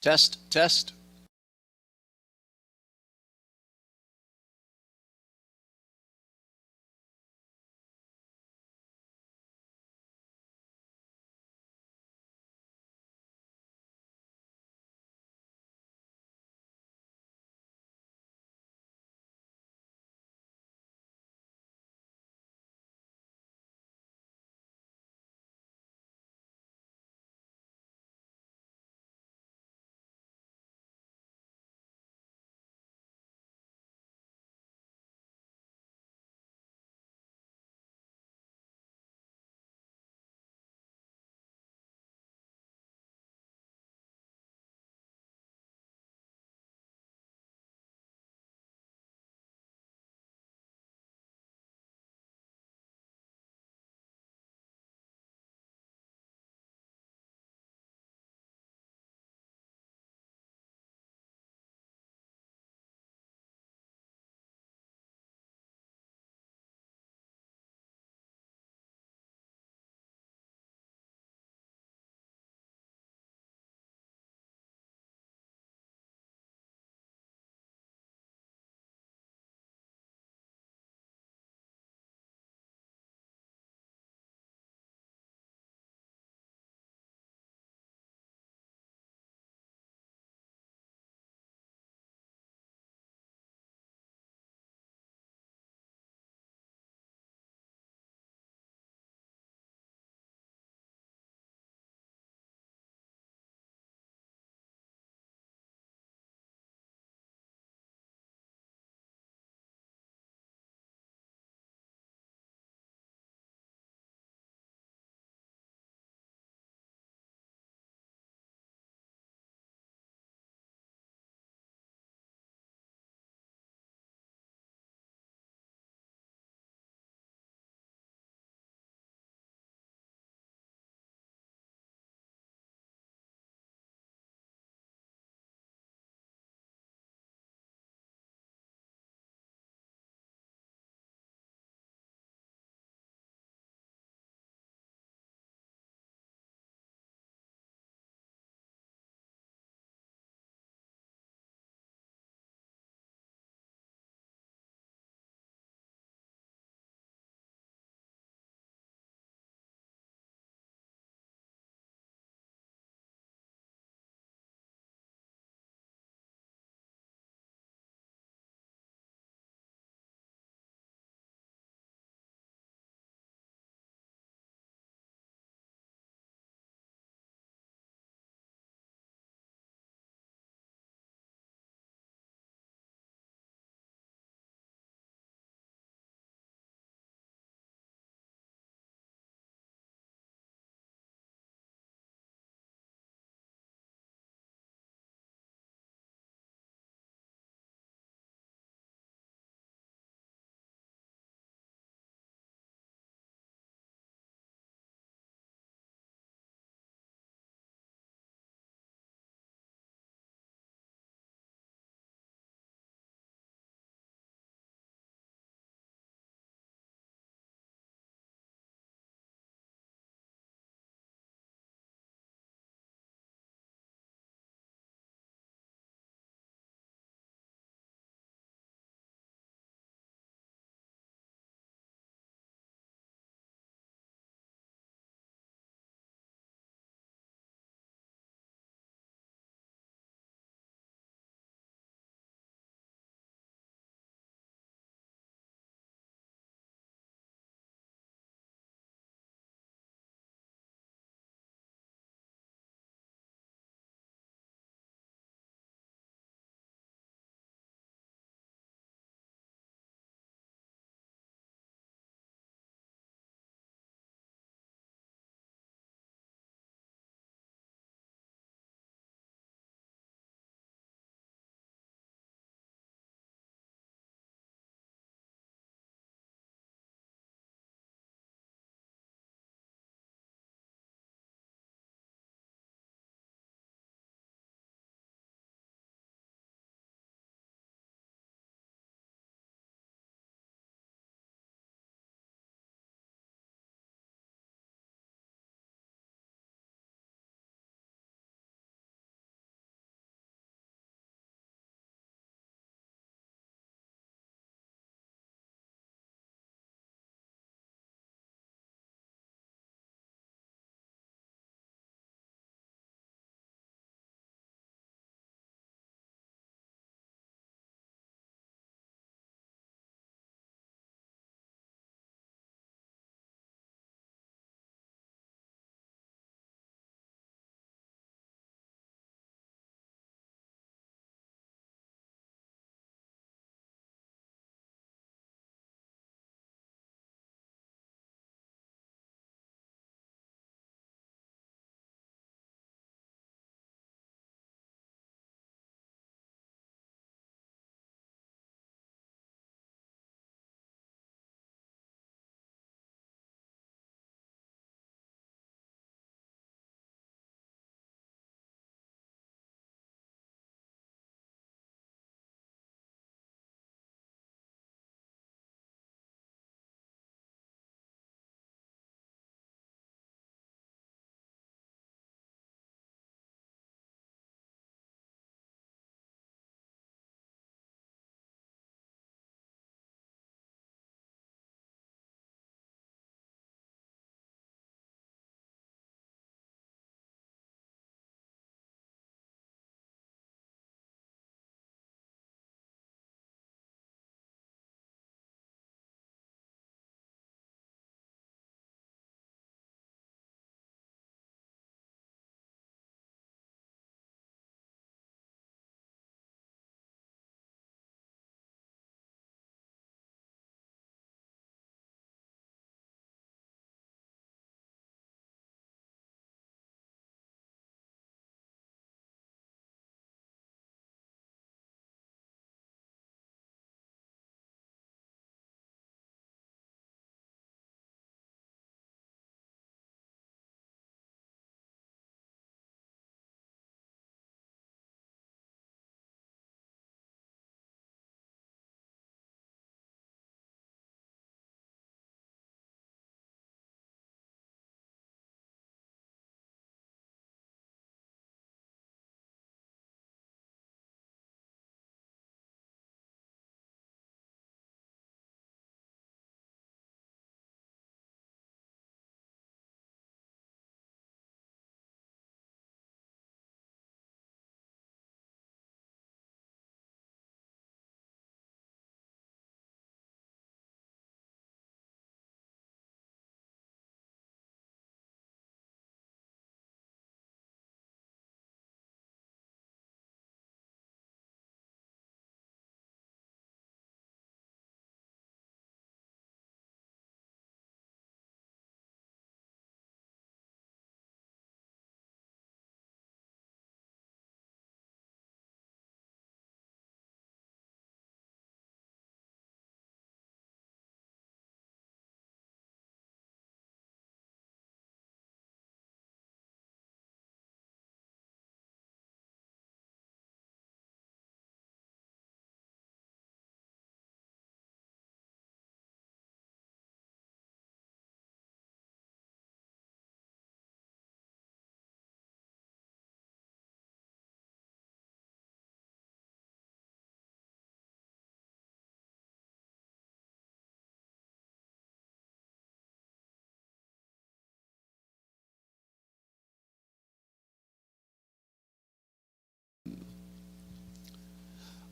Test, test.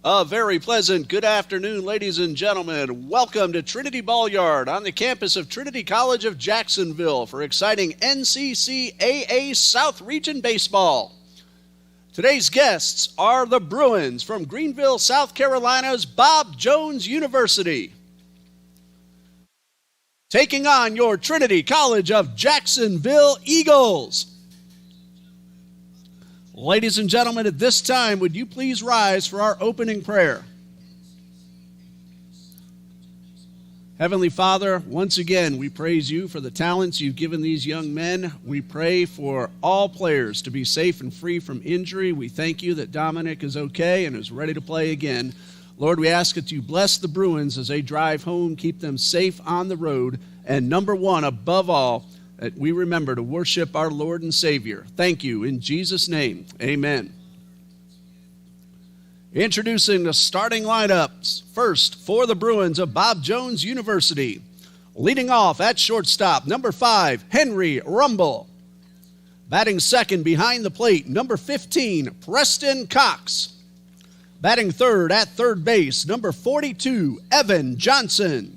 A very pleasant good afternoon, ladies and gentlemen. Welcome to Trinity Ball Yard on the campus of Trinity College of Jacksonville for exciting NCCAA South Region Baseball. Today's guests are the Bruins from Greenville, South Carolina's Bob Jones University, taking on your Trinity College of Jacksonville Eagles. Ladies and gentlemen, at this time, would you please rise for our opening prayer? Heavenly Father, once again, we praise you for the talents you've given these young men. We pray for all players to be safe and free from injury. We thank you that Dominic is okay and is ready to play again. Lord, we ask that you bless the Bruins as they drive home, keep them safe on the road, and number one, above all, that we remember to worship our Lord and Savior. Thank you. In Jesus' name, amen. Introducing the starting lineups. First, for the Bruins of Bob Jones University. Leading off at shortstop, number 5, Henry Rumble. Batting second behind the plate, number 15, Preston Cox. Batting third at third base, number 42, Evan Johnson.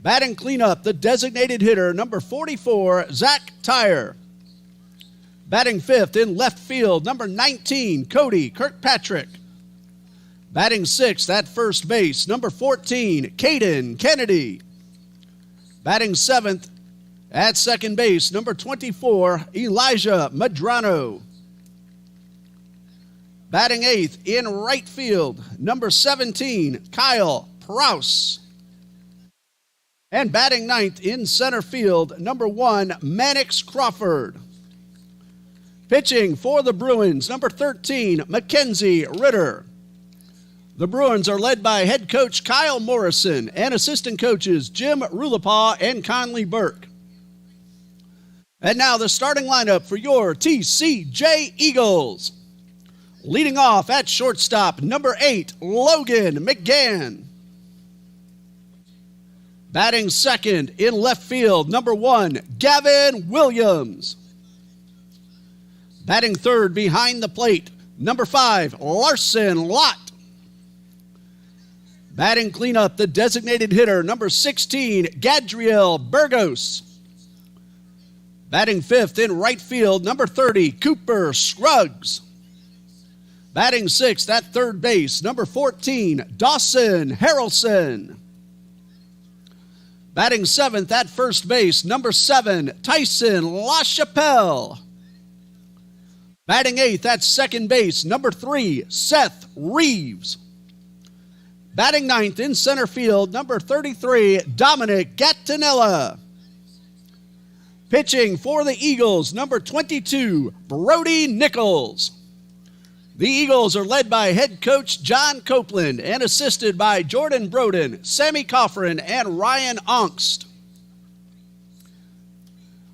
Batting cleanup, the designated hitter, number 44, Zach Tyre. Batting fifth in left field, number 19, Cody Kirkpatrick. Batting sixth at first base, number 14, Caden Kennedy. Batting seventh at second base, number 24, Elijah Madrano. Batting eighth in right field, number 17, Kyle Prouse. And batting ninth in center field, number 1, Mannix Crawford. Pitching for the Bruins, number 13, Mackenzie Ritter. The Bruins are led by head coach Kyle Morrison and assistant coaches Jim Rulipaw and Conley Burke. And now the starting lineup for your TCJ Eagles. Leading off at shortstop, number 8, Logan McGann. Batting second in left field, number 1, Gavin Williams. Batting third behind the plate, number 5, Larson Lott. Batting cleanup, the designated hitter, number 16, Gadriel Burgos. Batting fifth in right field, number 30, Cooper Scruggs. Batting sixth at third base, number 14, Dawson Harrelson. Batting seventh at first base, number 7, Tyson LaChapelle. Batting eighth at second base, number 3, Seth Reeves. Batting ninth in center field, number 33, Dominic Gattinella. Pitching for the Eagles, number 22, Brody Nichols. The Eagles are led by head coach John Copeland and assisted by Jordan Broden, Sammy Coffrin, and Ryan Ongst.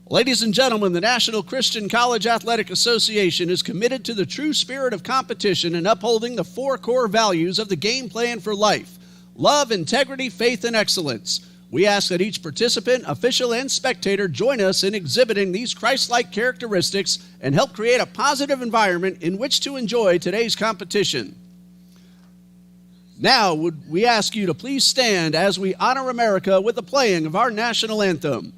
Ladies and gentlemen, the National Christian College Athletic Association is committed to the true spirit of competition and upholding the 4 core values of the game plan for life: love, integrity, faith, and excellence. We ask that each participant, official, and spectator join us in exhibiting these Christ-like characteristics and help create a positive environment in which to enjoy today's competition. Now, would we ask you to please stand as we honor America with the playing of our national anthem.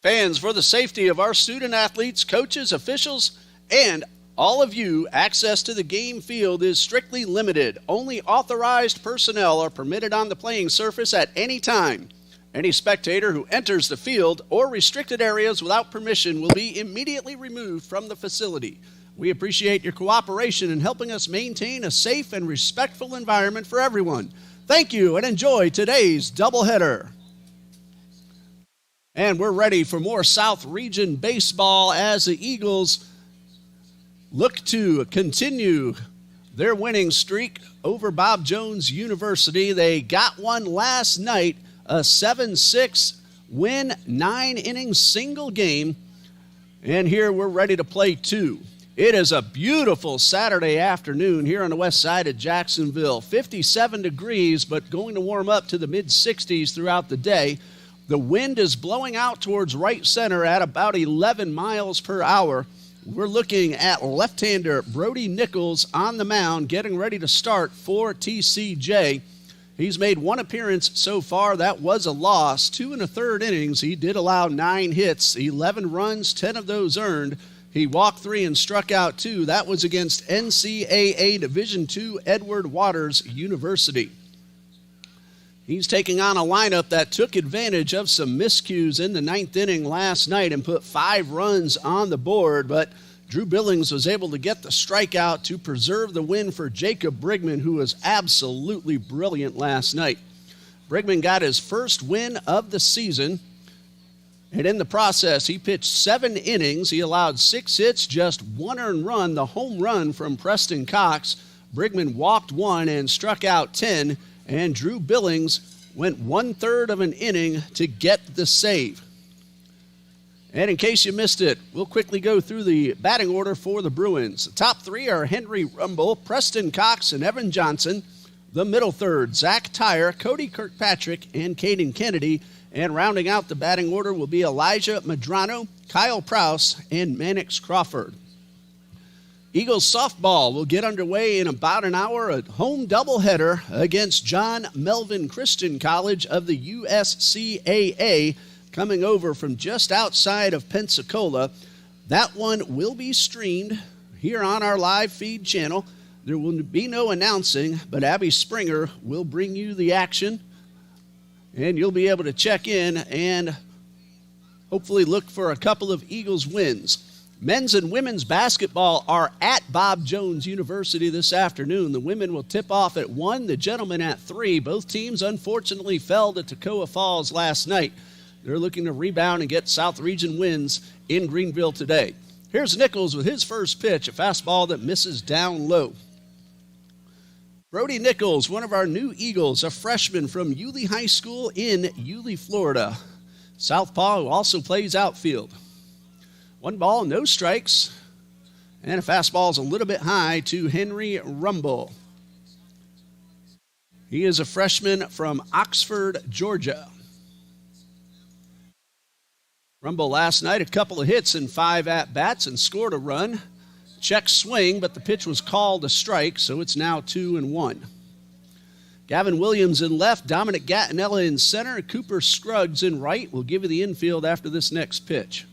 Fans, for the safety of our student athletes, coaches, officials, and all of you, access to the game field is strictly limited. Only authorized personnel are permitted on the playing surface at any time. Any spectator who enters the field or restricted areas without permission will be immediately removed from the facility. We appreciate your cooperation in helping us maintain a safe and respectful environment for everyone. Thank you and enjoy today's doubleheader. And we're ready for more South Region baseball as the Eagles look to continue their winning streak over Bob Jones University. They got one last night, a 7-6 win, 9-inning single game. And here we're ready to play two. It is a beautiful Saturday afternoon here on the west side of Jacksonville. 57 degrees, but going to warm up to the mid-60s throughout the day. The wind is blowing out towards right center at about 11 miles per hour. We're looking at left-hander Brody Nichols on the mound, getting ready to start for TCJ. He's made one appearance so far. That was a loss. 2 1/3 innings. He did allow 9 hits, 11 runs, 10 of those earned. He walked 3 and struck out 2. That was against NCAA Division II Edward Waters University. He's taking on a lineup that took advantage of some miscues in the 9th inning last night and put 5 runs on the board, but Drew Billings was able to get the strikeout to preserve the win for Jacob Brigman, who was absolutely brilliant last night. Brigman got his first win of the season, and in the process, he pitched 7 innings. He allowed 6 hits, just 1 earned run, the home run from Preston Cox. Brigman walked 1 and struck out 10, and Drew Billings went 1/3 of an inning to get the save. And in case you missed it, we'll quickly go through the batting order for the Bruins. The top 3 are Henry Rumble, Preston Cox, and Evan Johnson. The middle third, Zach Tyre, Cody Kirkpatrick, and Caden Kennedy. And rounding out the batting order will be Elijah Madrano, Kyle Prouse, and Mannix Crawford. Eagles softball will get underway in about an hour, a home doubleheader against John Melvin Christian College of the USCAA, coming over from just outside of Pensacola. That one will be streamed here on our live feed channel. There will be no announcing, but Abby Springer will bring you the action, and you'll be able to check in and hopefully look for a couple of Eagles wins. Men's and women's basketball are at Bob Jones University this afternoon. The women will tip off at 1, the gentlemen at 3. Both teams unfortunately fell to Toccoa Falls last night. They're looking to rebound and get South Region wins in Greenville today. Here's Nichols with his first pitch, a fastball that misses down low. Brody Nichols, one of our new Eagles, a freshman from Yulee High School in Yulee, Florida. Southpaw, who also plays outfield. 1 ball, no strikes, and a fastball is a little bit high to Henry Rumble. He is a freshman from Oxford, Georgia. Rumble last night, a couple of hits in 5 at-bats and scored a run. Check swing, but the pitch was called a strike, so it's now 2-1. Gavin Williams in left, Dominic Gattinella in center, Cooper Scruggs in right. We'll give you the infield after this next pitch.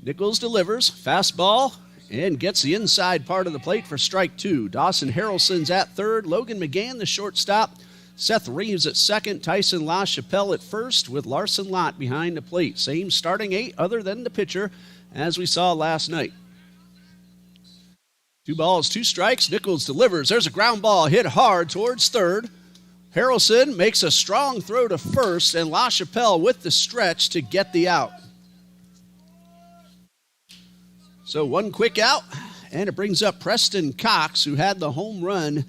Nichols delivers, fastball, and gets the inside part of the plate for strike 2. Dawson Harrelson's at third, Logan McGann the shortstop, Seth Reeves at second, Tyson LaChapelle at first, with Larson Lott behind the plate. Same starting 8 other than the pitcher as we saw last night. 2 balls, 2 strikes. Nichols delivers. There's a ground ball hit hard towards third. Harrelson makes a strong throw to first, and LaChapelle with the stretch to get the out. So 1 quick out, and it brings up Preston Cox, who had the home run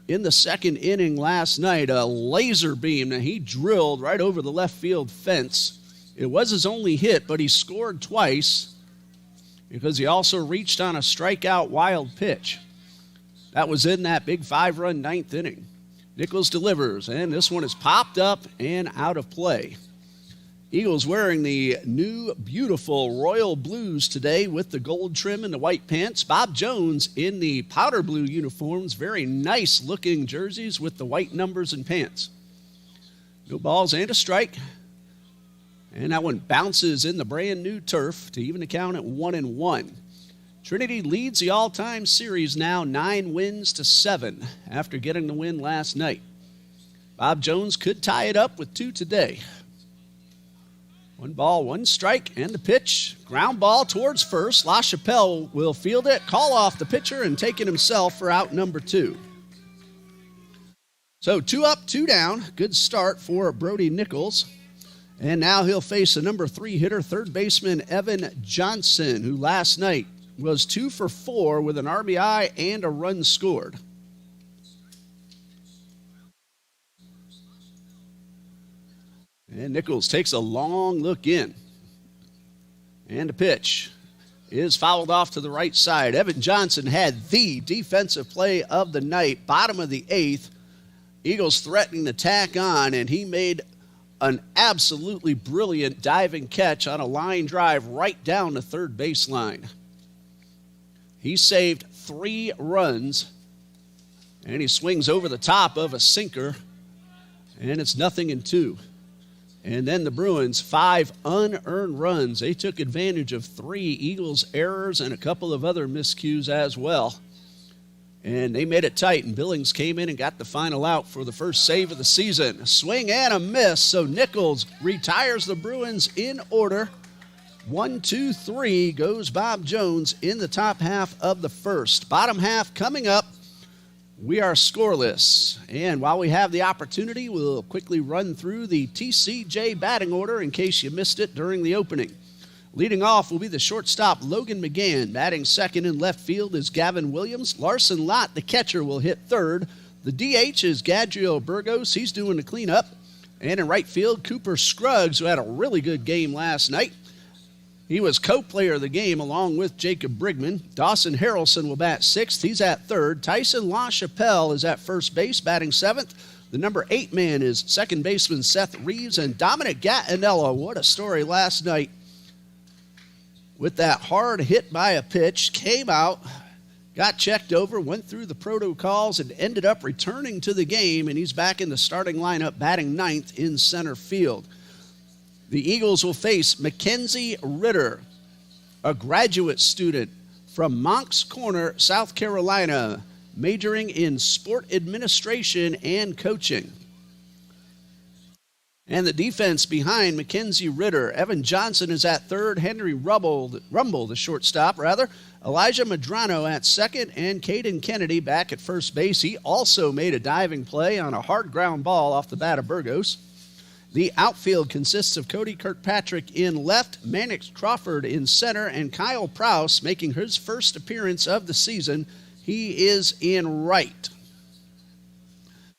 in the 2nd inning last night, a laser beam. Now, he drilled right over the left field fence. It was his only hit, but he scored twice because he also reached on a strikeout wild pitch. That was in that big 5-run 9th inning. Nichols delivers, and this one is popped up and out of play. Eagles wearing the new, beautiful royal blues today with the gold trim and the white pants. Bob Jones in the powder blue uniforms. Very nice-looking jerseys with the white numbers and pants. No balls and a strike. And that one bounces in the brand new turf to even the count at 1-1. Trinity leads the all-time series now 9 wins to 7 after getting the win last night. Bob Jones could tie it up with 2 today. 1 ball, 1 strike, and the pitch. Ground ball towards first. LaChapelle will field it, call off the pitcher, and take it himself for out number 2. So 2 up, 2 down. Good start for Brody Nichols. And now he'll face the number 3 hitter, third baseman Evan Johnson, who last night was 2 for 4 with an RBI and a run scored. And Nichols takes a long look in. And the pitch is fouled off to the right side. Evan Johnson had the defensive play of the night, bottom of the 8th. Eagles threatening to tack on, and he made an absolutely brilliant diving catch on a line drive right down the third baseline. He saved 3 runs, and he swings over the top of a sinker, and it's 0-2. And then the Bruins, 5 unearned runs. They took advantage of 3 Eagles errors and a couple of other miscues as well. And they made it tight, and Billings came in and got the final out for the first save of the season. A swing and a miss, so Nichols retires the Bruins in order. 1-2-3 goes Bob Jones in the top half of the first. Bottom half coming up. We are scoreless. And while we have the opportunity, we'll quickly run through the TCJ batting order in case you missed it during the opening. Leading off will be the shortstop, Logan McGann. Batting second in left field is Gavin Williams. Larson Lott, the catcher, will hit third. The DH is Gadriel Burgos. He's doing the cleanup. And in right field, Cooper Scruggs, who had a really good game last night. He was co-player of the game along with Jacob Brigman. Dawson Harrelson will bat sixth. He's at third. Tyson LaChapelle is at first base, batting seventh. The number 8 man is second baseman Seth Reeves. And Dominic Gattinella, what a story last night. With that hard hit by a pitch, came out, got checked over, went through the protocols, and ended up returning to the game, and he's back in the starting lineup, batting ninth in center field. The Eagles will face Mackenzie Ritter, a graduate student from Moncks Corner, South Carolina, majoring in sport administration and coaching. And the defense behind Mackenzie Ritter. Evan Johnson is at third. Henry Rumble, the shortstop, Elijah Madrano at second. And Caden Kennedy back at first base. He also made a diving play on a hard ground ball off the bat of Burgos. The outfield consists of Cody Kirkpatrick in left, Mannix Crawford in center, and Kyle Prouse making his first appearance of the season. He is in right.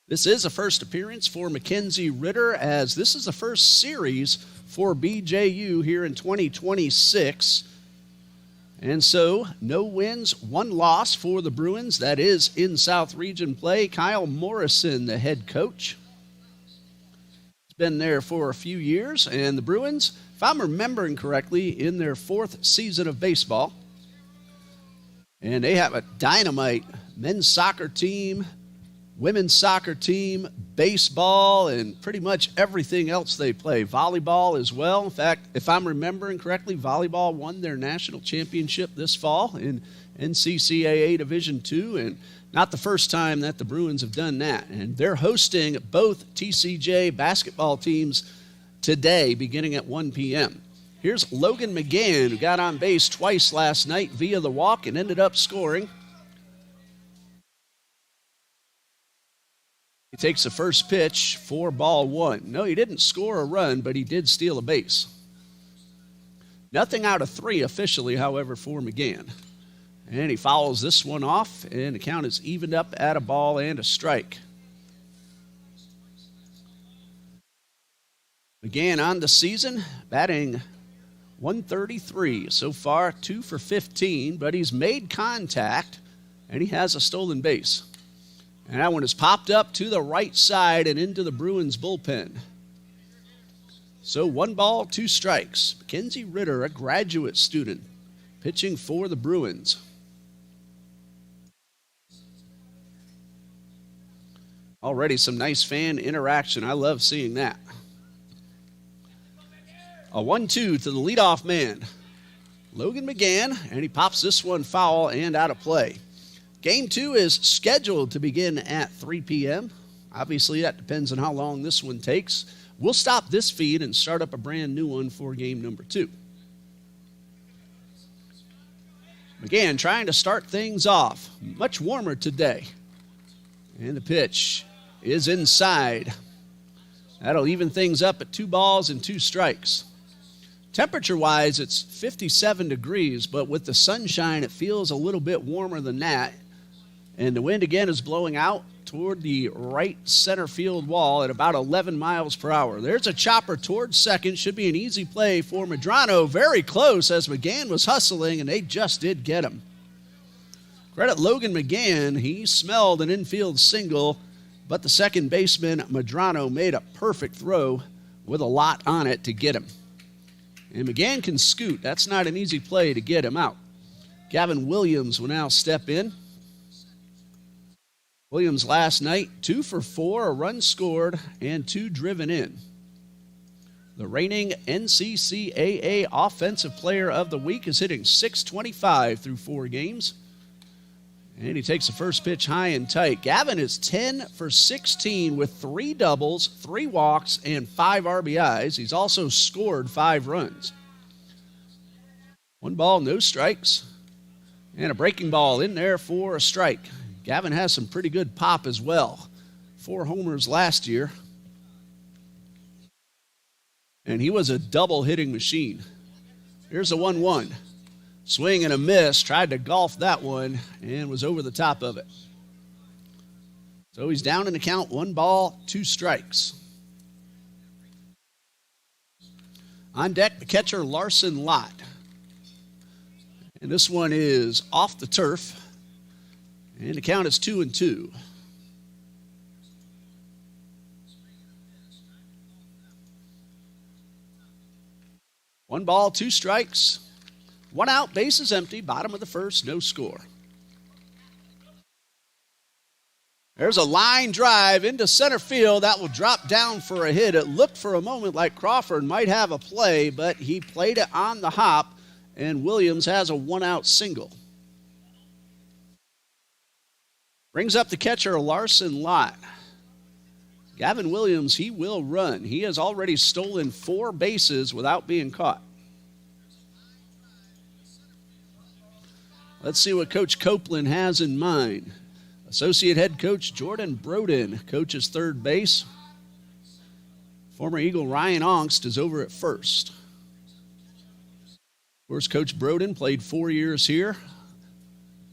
This is a first appearance for Mackenzie Ritter, as this is the first series for BJU here in 2026. And so, no wins, 1 loss for the Bruins. That is in South Region play. Kyle Morrison, the head coach. He's been there for a few years. And the Bruins, if I'm remembering correctly, in their 4th season of baseball. And they have a dynamite men's soccer team, women's soccer team, baseball, and pretty much everything else they play. Volleyball as well. In fact, if I'm remembering correctly, volleyball won their national championship this fall in NCCAA Division II, and not the first time that the Bruins have done that. And they're hosting both TCJ basketball teams today, beginning at 1 p.m. Here's Logan McGann, who got on base twice last night via the walk and ended up scoring. He takes the first pitch for ball 1. No, he didn't score a run, but he did steal a base. Nothing out of 3 officially, however, for McGann. And he fouls this one off, and the count is evened up at a ball and a strike. McGann on the season, batting .133. So far, 2 for 15, but he's made contact, and he has a stolen base. And that one is popped up to the right side and into the Bruins bullpen. So 1 ball, 2 strikes. Mackenzie Ritter, a graduate student, pitching for the Bruins. Already some nice fan interaction. I love seeing that. A 1-2 to the leadoff man, Logan McGann, and he pops this one foul and out of play. Game 2 is scheduled to begin at 3 p.m. Obviously, that depends on how long this one takes. We'll stop this feed and start up a brand new one for game number 2. McGann trying to start things off. Much warmer today. And the pitch is inside. That'll even things up at 2 balls and 2 strikes. Temperature-wise, it's 57 degrees, but with the sunshine, it feels a little bit warmer than that. And the wind again is blowing out toward the right center field wall at about 11 miles per hour. There's a chopper towards second. Should be an easy play for Medrano. Very close as McGann was hustling, and they just did get him. Credit Logan McGann. He smelled an infield single, but the second baseman, Medrano, made a perfect throw with a lot on it to get him. And McGann can scoot. That's not an easy play to get him out. Gavin Williams will now step in. Williams last night, 2 for 4, a run scored, and 2 driven in. The reigning NCCAA Offensive Player of the Week is hitting .625 through 4 games. And he takes the first pitch high and tight. Gavin is 10 for 16 with 3 doubles, 3 walks, and 5 RBIs. He's also scored 5 runs. 1 ball, no strikes. And a breaking ball in there for a strike. Gavin has some pretty good pop as well. 4 homers last year. And he was a double hitting machine. Here's a 1-1. Swing and a miss, tried to golf that one, and was over the top of it. So he's down in the count, 1 ball, 2 strikes. On deck, the catcher, Larson Lott. And this one is off the turf, and the count is 2-2. One ball, 2 strikes. 1 out, bases empty, bottom of the first, no score. There's a line drive into center field. That will drop down for a hit. It looked for a moment like Crawford might have a play, but he played it on the hop, and Williams has a 1-out single. Brings up the catcher, Larson Lott. Gavin Williams, he will run. He has already stolen 4 bases without being caught. Let's see what Coach Copeland has in mind. Associate head coach Jordan Broden coaches third base. Former Eagle Ryan Ongst is over at first. Of course, Coach Broden played 4 years here.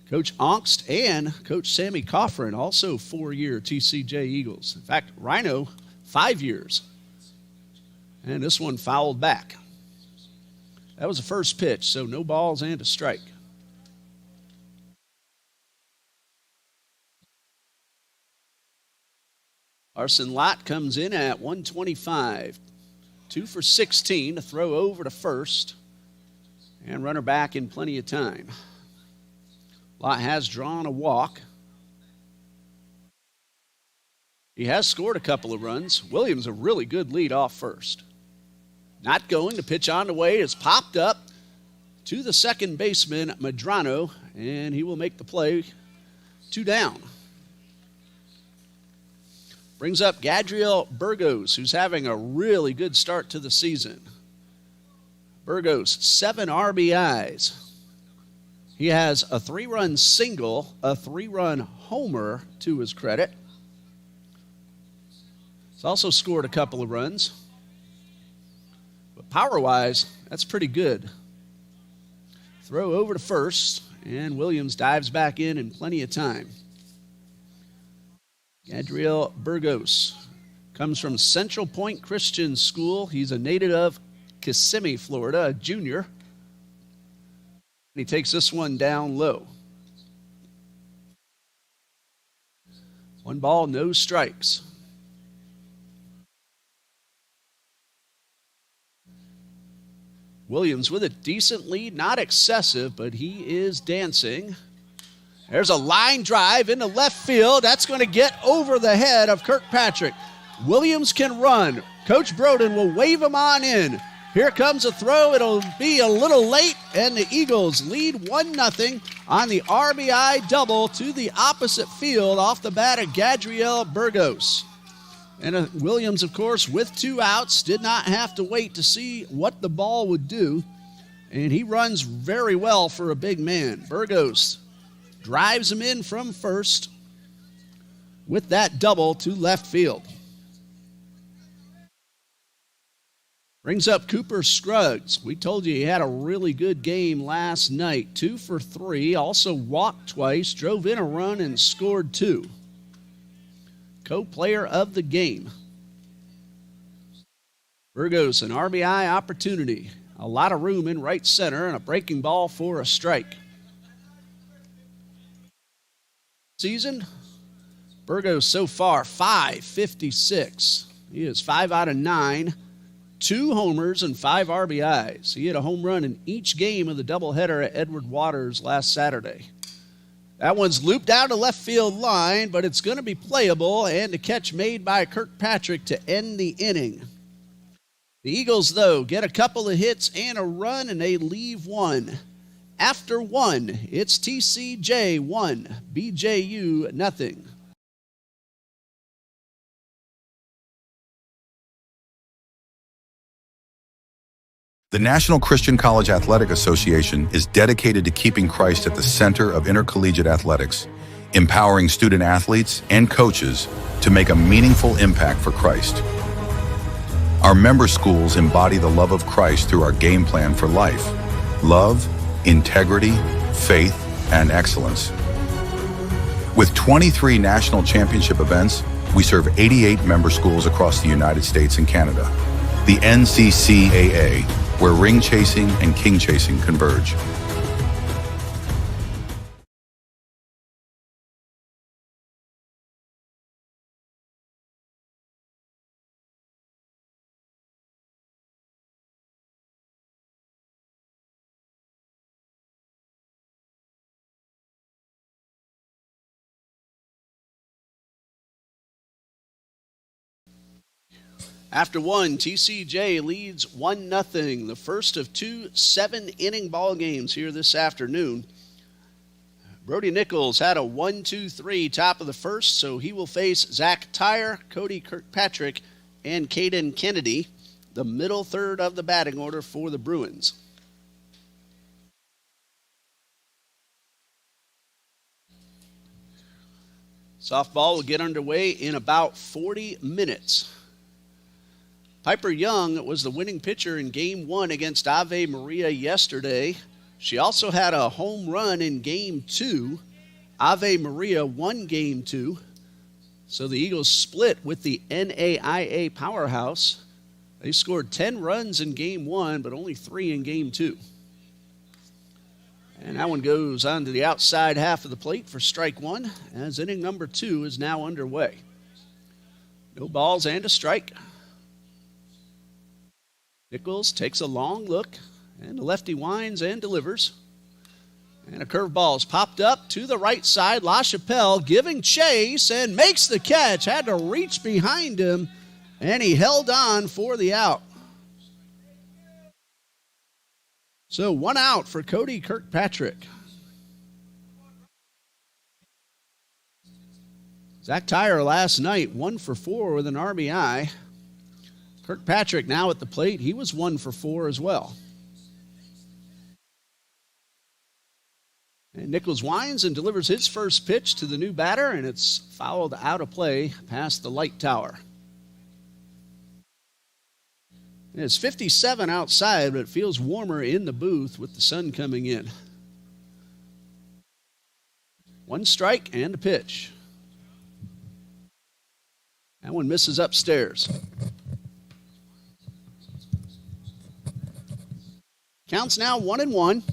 Coach Ongst and Coach Sammy Coffrin, also 4-year TCJ Eagles. In fact, Rhino, 5 years. And this one fouled back. That was the first pitch, so no balls and a strike. Larson Lott comes in at 125. 2 for 16 to throw over to first. And runner back in plenty of time. Lott has drawn a walk. He has scored a couple of runs. Williams a really good lead off first. Not going to pitch on the way. It's popped up to the second baseman, Medrano, and he will make the play. 2 down. Brings up Gadriel Burgos, who's having a really good start to the season. Burgos, 7 RBIs. He has a 3-run single, a 3-run homer to his credit. He's also scored a couple of runs. But power-wise, that's pretty good. Throw over to first, and Williams dives back in plenty of time. Gadriel Burgos comes from Central Point Christian School. He's a native of Kissimmee, Florida, a junior. He takes this one down low. 1 ball, no strikes. Williams with a decent lead, not excessive, but he is dancing. There's a line drive into left field. That's going to get over the head of Kirkpatrick. Williams can run. Coach Broden will wave him on in. Here comes a throw. It'll be a little late, and the Eagles lead 1-0 on the RBI double to the opposite field off the bat of Gadriel Burgos. And Williams, of course, with 2 outs, did not have to wait to see what the ball would do. And he runs very well for a big man. Burgos drives him in from first with that double to left field. Brings up Cooper Scruggs. We told you he had a really good game last night. 2 for 3. Also walked twice, drove in a run, and scored 2. Co-player of the game. Burgos, an RBI opportunity. A lot of room in right center and a breaking ball for a strike. Season, Burgos so far, .556. He is 5 out of 9. 2 homers and 5 RBIs. He hit a home run in each game of the doubleheader at Edward Waters last Saturday. That one's looped down to left field line, but it's going to be playable, and a catch made by Kirkpatrick to end the inning. The Eagles, though, get a couple of hits and a run, and they leave 1. After 1, it's TCJ 1, BJU nothing. The National Christian College Athletic Association is dedicated to keeping Christ at the center of intercollegiate athletics, empowering student athletes and coaches to make a meaningful impact for Christ. Our member schools embody the love of Christ through our game plan for life: love, integrity, faith, and excellence. With 23 national championship events, we serve 88 member schools across the United States and Canada. The NCCAA, where ring chasing and king chasing converge. After 1, TCJ leads 1-0, the first of 2 7-inning ball games here this afternoon. Brody Nichols had a 1-2-3 top of the first, so he will face Zach Tyre, Cody Kirkpatrick, and Caden Kennedy, the middle third of the batting order for the Bruins. Softball will get underway in about 40 minutes. Piper Young was the winning pitcher in Game 1 against Ave Maria yesterday. She also had a home run in Game 2. Ave Maria won Game 2. So the Eagles split with the NAIA powerhouse. They scored 10 runs in Game 1, but only 3 in Game 2. And that one goes onto the outside half of the plate for strike 1, as inning number 2 is now underway. No balls and a strike. Nichols takes a long look, and the lefty winds and delivers. And a curveball is popped up to the right side. LaChapelle giving chase and makes the catch. Had to reach behind him, and he held on for the out. So 1 out for Cody Kirkpatrick. Zach Tyre last night, 1 for 4 with an RBI. Kirkpatrick now at the plate. He was 1 for 4 as well. And Nichols winds and delivers his first pitch to the new batter, and it's fouled out of play past the light tower. It's 57 outside, but it feels warmer in the booth with the sun coming in. 1 strike and a pitch. That one misses upstairs. Counts now 1-1.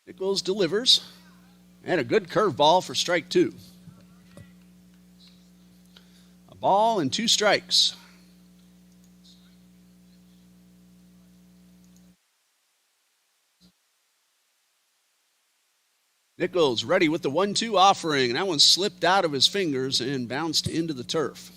Nichols delivers. And a good curveball for strike 2. A ball and 2 strikes. Nichols ready with the 1-2 offering. And that one slipped out of his fingers and bounced into the turf.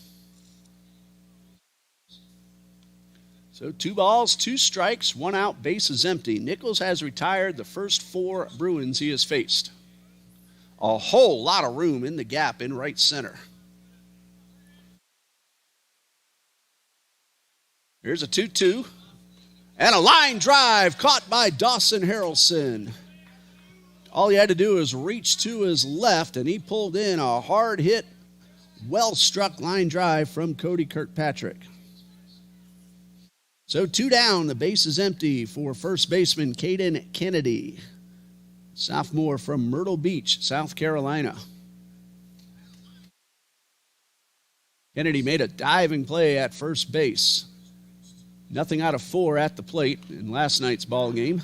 So 2 balls, 2 strikes, 1 out, base is empty. Nichols has retired the first 4 Bruins he has faced. A whole lot of room in the gap in right center. Here's a 2-2. And a line drive caught by Dawson Harrelson. All he had to do was reach to his left, and he pulled in a hard hit, well-struck line drive from Cody Kirkpatrick. So 2 down, the base is empty for first baseman Caden Kennedy, sophomore from Myrtle Beach, South Carolina. Kennedy made a diving play at first base. Nothing out of 4 at the plate in last night's ball game.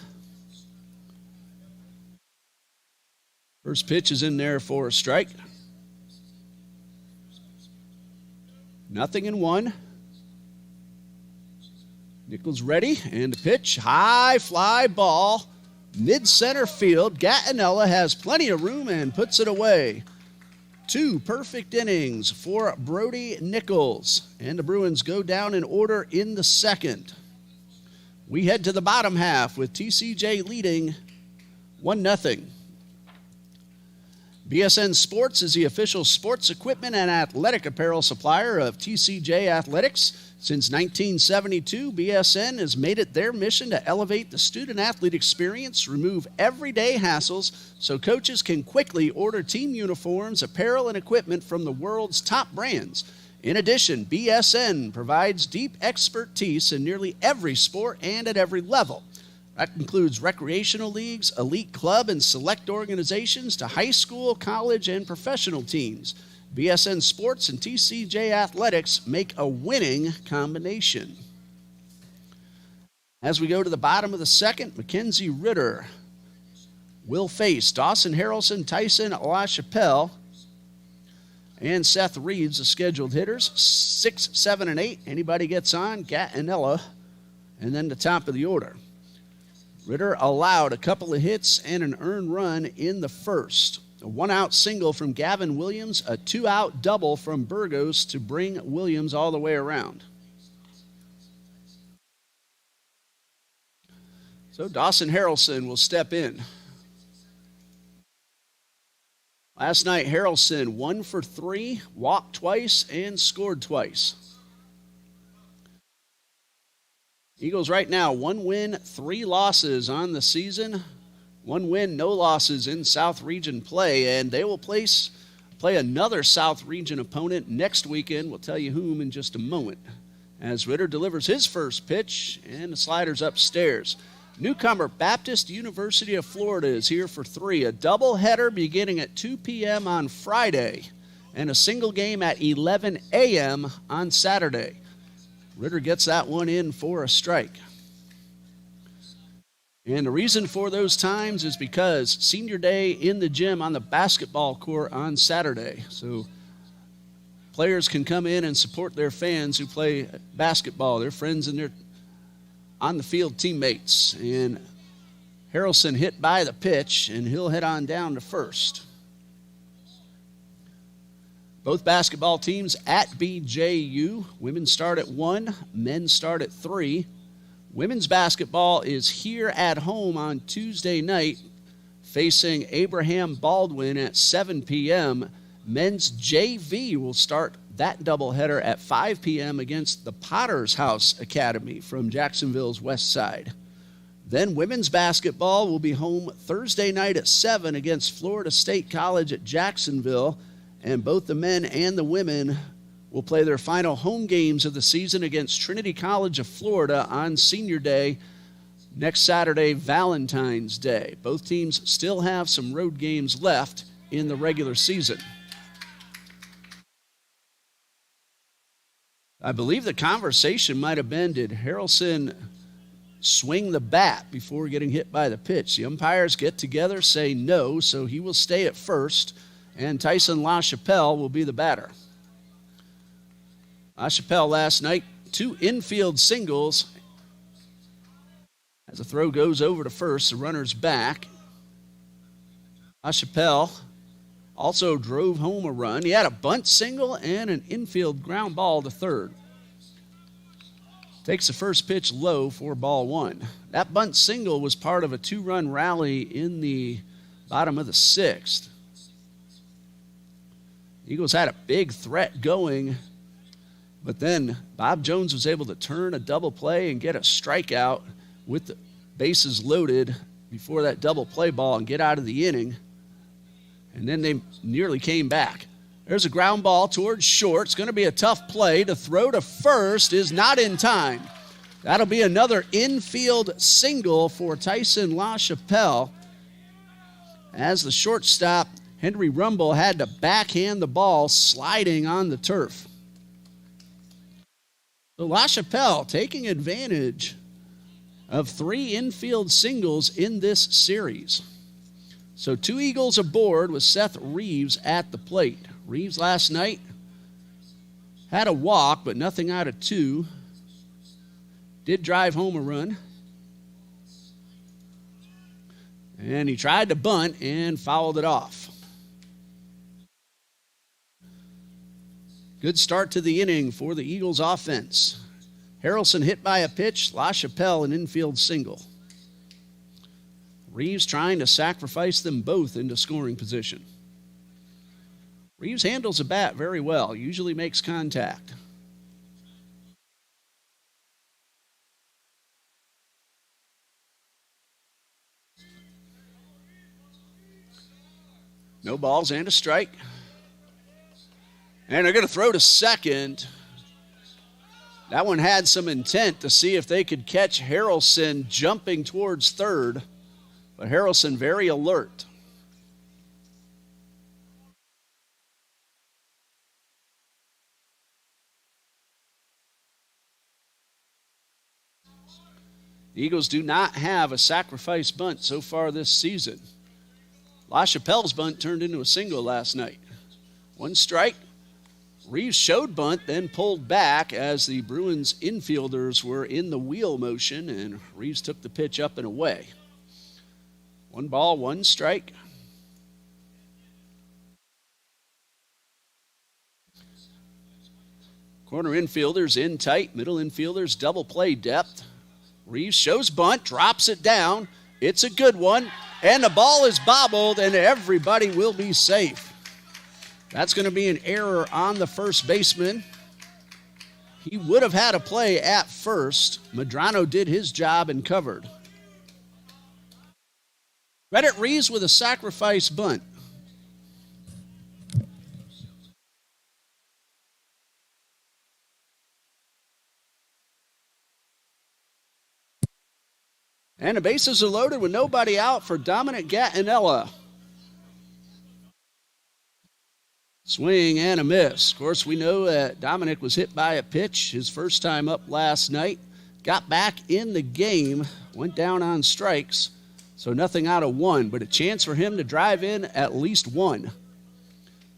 First pitch is in there for a strike. 0-1. Nichols ready, and the pitch, high fly ball, mid-center field. Gattinella has plenty of room and puts it away. 2 perfect innings for Brody Nichols, and the Bruins go down in order in the second. We head to the bottom half with TCJ leading 1-0. BSN Sports is the official sports equipment and athletic apparel supplier of TCJ Athletics. Since 1972, BSN has made it their mission to elevate the student-athlete experience, remove everyday hassles, so coaches can quickly order team uniforms, apparel, and equipment from the world's top brands. In addition, BSN provides deep expertise in nearly every sport and at every level. That includes recreational leagues, elite club, and select organizations to high school, college, and professional teams. BSN Sports and TCJ Athletics make a winning combination. As we go to the bottom of the second, Mackenzie Ritter will face Dawson Harrelson, Tyson LaChapelle, and Seth Reeves, the scheduled hitters. 6, 7, and 8. Anybody gets on, Gattinella, and then the top of the order. Ritter allowed a couple of hits and an earned run in the first. A 1-out single from Gavin Williams, a 2-out double from Burgos to bring Williams all the way around. So Dawson Harrelson will step in. Last night, Harrelson 1 for 3, walked twice, and scored twice. Eagles right now, 1 win, 3 losses on the season. 1 win, no losses in South Region play, and they will play another South Region opponent next weekend. We'll tell you whom in just a moment. As Ritter delivers his first pitch, and the slider's upstairs. Newcomer Baptist University of Florida is here for 3. A doubleheader beginning at 2 p.m. on Friday, and a single game at 11 a.m. on Saturday. Ritter gets that one in for a strike. And the reason for those times is because senior day in the gym on the basketball court on Saturday. So players can come in and support their fans who play basketball, their friends and their on-the-field teammates. And Harrelson hit by the pitch, and he'll head on down to first. Both basketball teams at BJU. Women start at 1, men start at 3. Women's basketball is here at home on Tuesday night, facing Abraham Baldwin at 7 p.m. Men's JV will start that doubleheader at 5 p.m. against the Potter's House Academy from Jacksonville's west side. Then women's basketball will be home Thursday night at 7 against Florida State College at Jacksonville, and both the men and the women will play their final home games of the season against Trinity College of Florida on Senior Day next Saturday, Valentine's Day. Both teams still have some road games left in the regular season. I believe the conversation might have been, did Harrelson swing the bat before getting hit by the pitch? The umpires get together, say no, so he will stay at first, and Tyson LaChapelle will be the batter. LaChapelle last night, 2 infield singles. As the throw goes over to first, the runner's back. LaChapelle also drove home a run. He had a bunt single and an infield ground ball to third. Takes the first pitch low for ball one. That bunt single was part of a 2-run rally in the bottom of the 6th. Eagles had a big threat going, but then Bob Jones was able to turn a double play and get a strikeout with the bases loaded before that double play ball and get out of the inning. And then they nearly came back. There's a ground ball towards short. It's going to be a tough play. To throw to first is not in time. That'll be another infield single for Tyson LaChapelle, as the shortstop, Henry Rumble, had to backhand the ball sliding on the turf. So LaChapelle taking advantage of 3 infield singles in this series. So 2 Eagles aboard with Seth Reeves at the plate. Reeves last night had a walk, but nothing out of 2. Did drive home a run. And he tried to bunt and fouled it off. Good start to the inning for the Eagles offense. Harrelson hit by a pitch, LaChapelle an infield single. Reeves trying to sacrifice them both into scoring position. Reeves handles a bat very well, usually makes contact. No balls and a strike. And they're going to throw to second. That one had some intent to see if they could catch Harrelson jumping towards third. But Harrelson very alert. The Eagles do not have a sacrifice bunt so far this season. LaChapelle's bunt turned into a single last night. 1 strike. Reeves showed bunt, then pulled back as the Bruins infielders were in the wheel motion, and Reeves took the pitch up and away. 1 ball, 1 strike. Corner infielders in tight, middle infielders double play depth. Reeves shows bunt, drops it down. It's a good one, and the ball is bobbled, and everybody will be safe. That's going to be an error on the first baseman. He would have had a play at first. Medrano did his job and covered. Credit Reeves with a sacrifice bunt. And the bases are loaded with nobody out for Dominic Gattinella. Swing and a miss. Of course, we know that Dominic was hit by a pitch his first time up last night. Got back in the game, went down on strikes, so nothing out of 1, but a chance for him to drive in at least 1.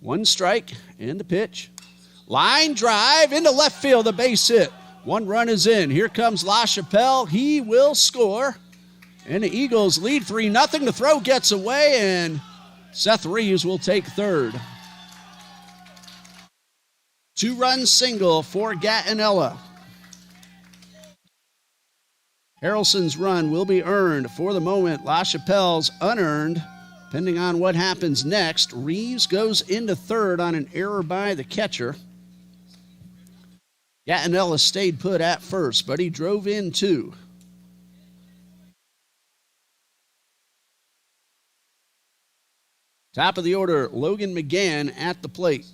1 strike and the pitch. Line drive into left field, a base hit. 1 run is in. Here comes LaChapelle. He will score. And the Eagles lead 3-0. The throw gets away, and Seth Reeves will take third. 2-run single for Gattinella. Harrelson's run will be earned. For the moment, LaChapelle's unearned. Depending on what happens next, Reeves goes into third on an error by the catcher. Gattinella stayed put at first, but he drove in 2. Top of the order, Logan McGann at the plate.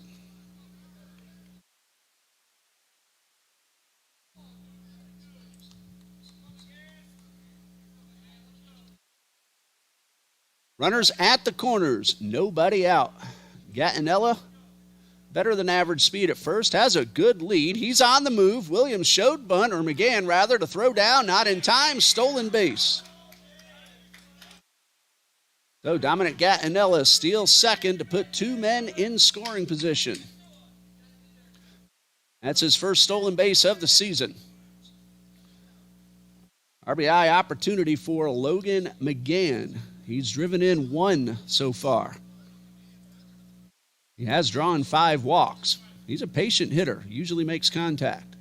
Runners at the corners, nobody out. Gattinella, better than average speed at first, has a good lead. He's on the move. Williams showed bunt, or McGann rather, to throw down, not in time, stolen base. So Dominic Gattinella steals second to put 2 men in scoring position. That's his first stolen base of the season. RBI opportunity for Logan McGann. He's driven in 1 so far. He has drawn 5 walks. He's a patient hitter, usually makes contact.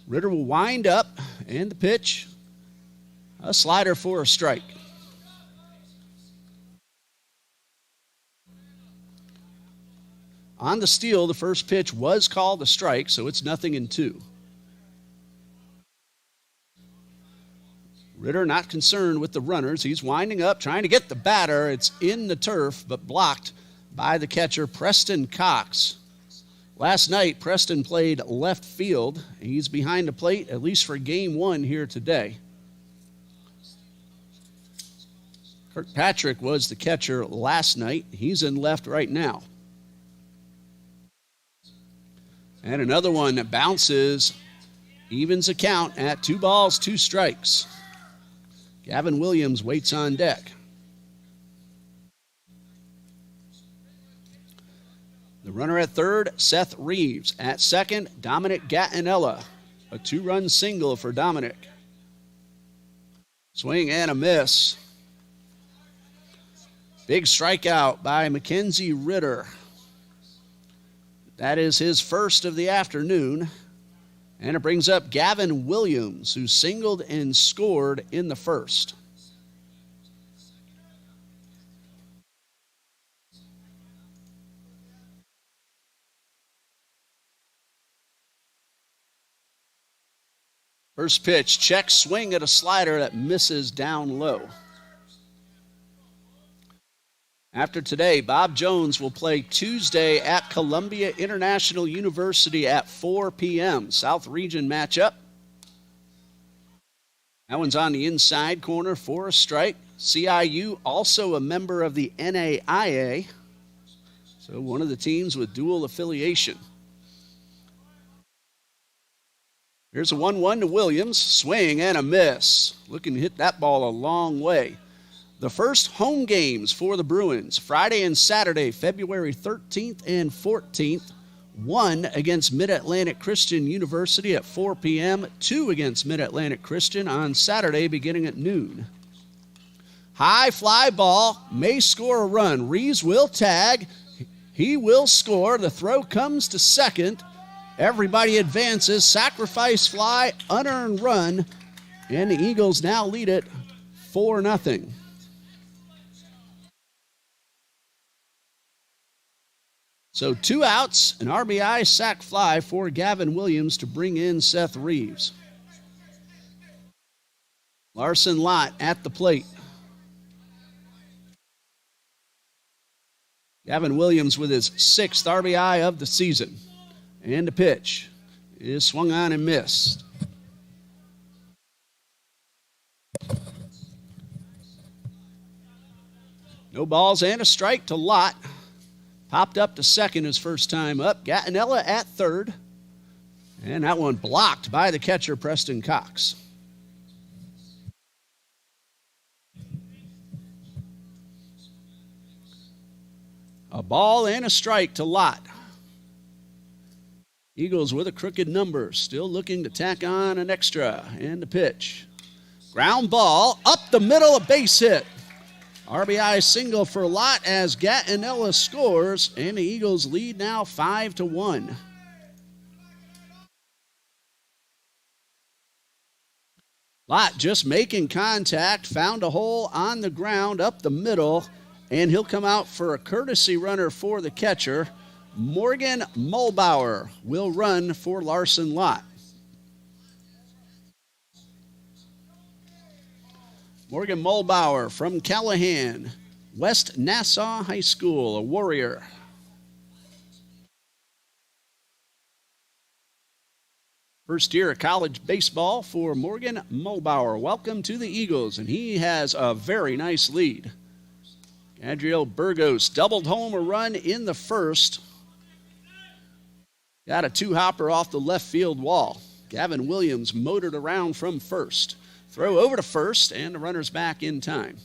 Ritter will wind up, and the pitch, a slider for a strike. On the steal, the first pitch was called a strike, so it's 0-2. Ritter not concerned with the runners. He's winding up, trying to get the batter. It's in the turf, but blocked by the catcher, Preston Cox. Last night, Preston played left field. He's behind the plate, at least for game one here today. Kirkpatrick was the catcher last night. He's in left right now. And another one that bounces, evens a count at 2 balls, 2 strikes. Gavin Williams waits on deck. The runner at third, Seth Reeves. At second, Dominic Gattinella. A 2-run single for Dominic. Swing and a miss. Big strikeout by Mackenzie Ritter. That is his first of the afternoon. And it brings up Gavin Williams, who singled and scored in the first. First pitch, check swing at a slider that misses down low. After today, Bob Jones will play Tuesday at Columbia International University at 4 p.m. South Region matchup. That one's on the inside corner for a strike. CIU also a member of the NAIA, so one of the teams with dual affiliation. Here's a 1-1 to Williams. Swing and a miss. Looking to hit that ball a long way. The first home games for the Bruins, Friday and Saturday, February 13th and 14th. 1 against Mid-Atlantic Christian University at 4 p.m., 2 against Mid-Atlantic Christian on Saturday beginning at noon. High fly ball, may score a run. Reeves will tag. He will score. The throw comes to second. Everybody advances. Sacrifice fly, unearned run, and the Eagles now lead it 4-0. So 2 outs, an RBI sac fly for Gavin Williams to bring in Seth Reeves. Larson Lott at the plate. Gavin Williams with his 6th RBI of the season. And the pitch is swung on and missed. No balls and a strike to Lott. Popped up to second his first time up. Gattinella at third. And that one blocked by the catcher, Preston Cox. A ball and a strike to Lott. Eagles with a crooked number, still looking to tack on an extra. And the pitch. Ground ball, up the middle, a base hit. RBI single for Lott as Gattinella scores, and the Eagles lead now 5-1. Lott just making contact, found a hole on the ground up the middle, and he'll come out for a courtesy runner for the catcher. Morgan Mulbauer will run for Larson Lott. Morgan Mulbauer from Callahan, West Nassau High School, a Warrior. First year of college baseball for Morgan Mulbauer. Welcome to the Eagles, and he has a very nice lead. Adriel Burgos doubled home a run in the first. Got a 2-hopper off the left field wall. Gavin Williams motored around from first. Throw over to first, and the runner's back in time.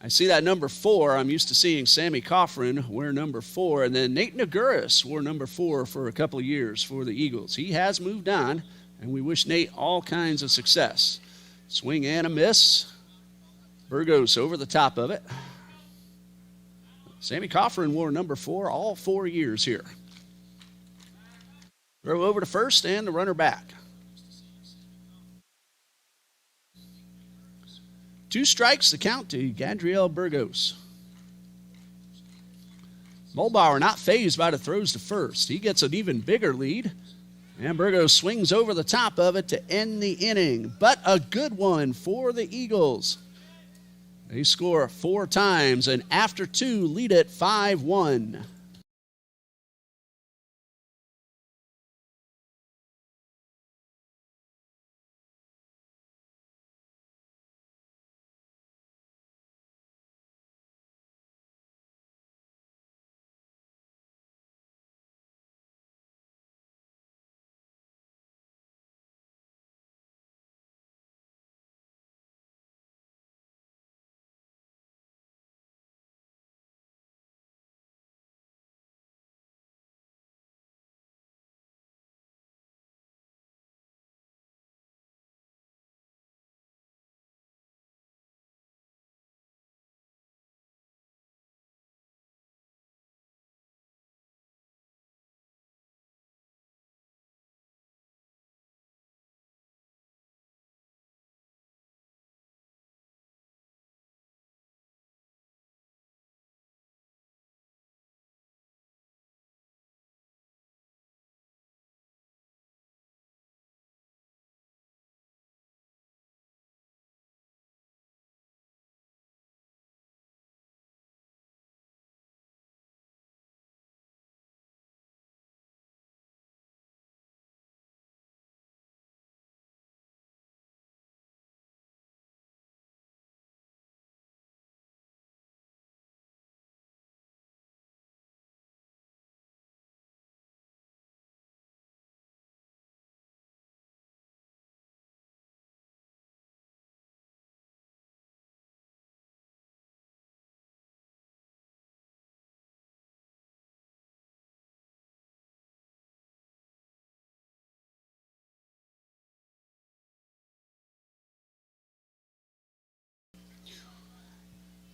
I see that number 4. I'm used to seeing Sammy Coffrin wear number 4, and then Nate Naguris wore number 4 for a couple of years for the Eagles. He has moved on, and we wish Nate all kinds of success. Swing and a miss. Burgos over the top of it. Sammy Coffrin wore number 4 all 4 years here. Throw over to first and the runner back. 2 strikes, the count to Gadriel Burgos. Mulbauer not fazed by the throws to first. He gets an even bigger lead. And Burgos swings over the top of it to end the inning. But a good one for the Eagles. They score 4 times and after 2 lead it 5-1.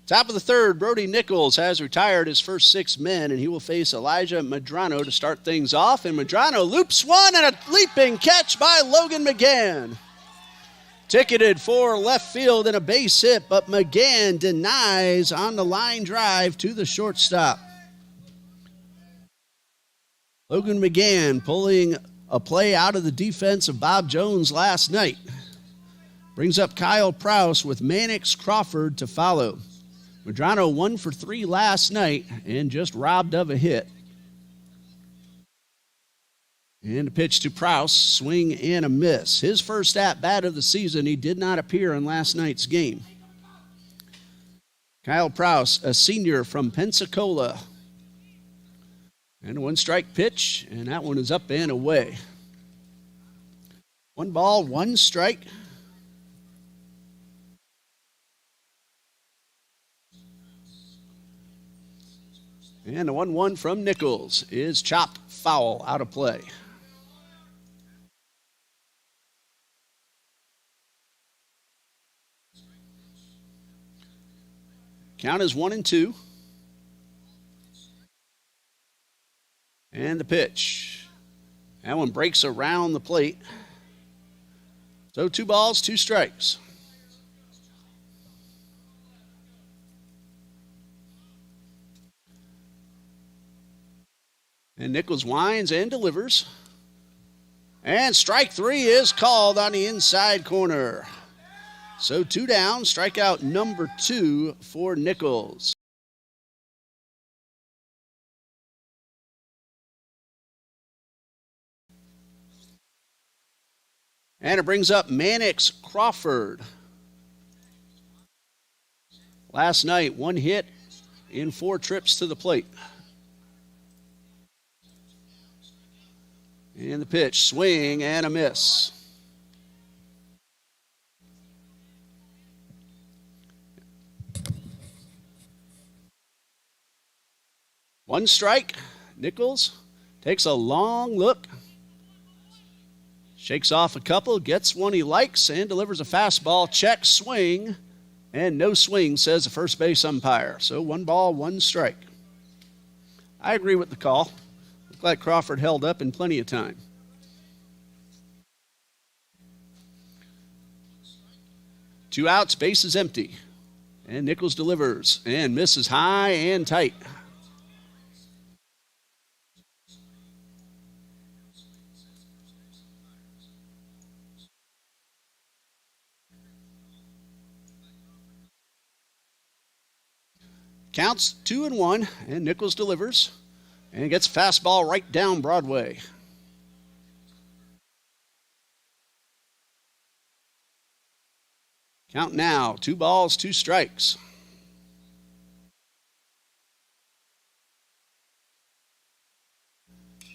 Top of the third, Brody Nichols has retired his first 6 men, and he will face Elijah Medrano to start things off. And Medrano loops one and a leaping catch by Logan McGann. Ticketed for left field and a base hit, but McGann denies on the line drive to the shortstop. Logan McGann pulling a play out of the defense of Bob Jones last night. Brings up Kyle Prouse with Mannix Crawford to follow. Medrano 1 for 3 last night and just robbed of a hit. And a pitch to Prouse, swing and a miss. His first at-bat of the season. He did not appear in last night's game. Kyle Prouse, a senior from Pensacola. And a 1-strike pitch, and that one is up and away. 1 ball, 1 strike. And the 1-1 from Nichols is chopped foul out of play. Count is 1-2. And the pitch. That one breaks around the plate. So 2 balls, 2 strikes. And Nichols winds and delivers. And strike 3 is called on the inside corner. So 2 down, strikeout number 2 for Nichols. And it brings up Mannix Crawford. Last night, 1 hit in 4 trips to the plate. And the pitch, swing and a miss. One strike. Nichols takes a long look. Shakes off a couple, gets one he likes, and delivers a fastball. Check, swing, and no swing, says the first base umpire. So 1 ball, 1 strike. I agree with the call. Looked like Crawford held up in plenty of time. 2 outs, base is empty. And Nichols delivers and misses high and tight. Counts 2-1, and Nichols delivers and gets fastball right down Broadway. Count now, 2 balls, 2 strikes.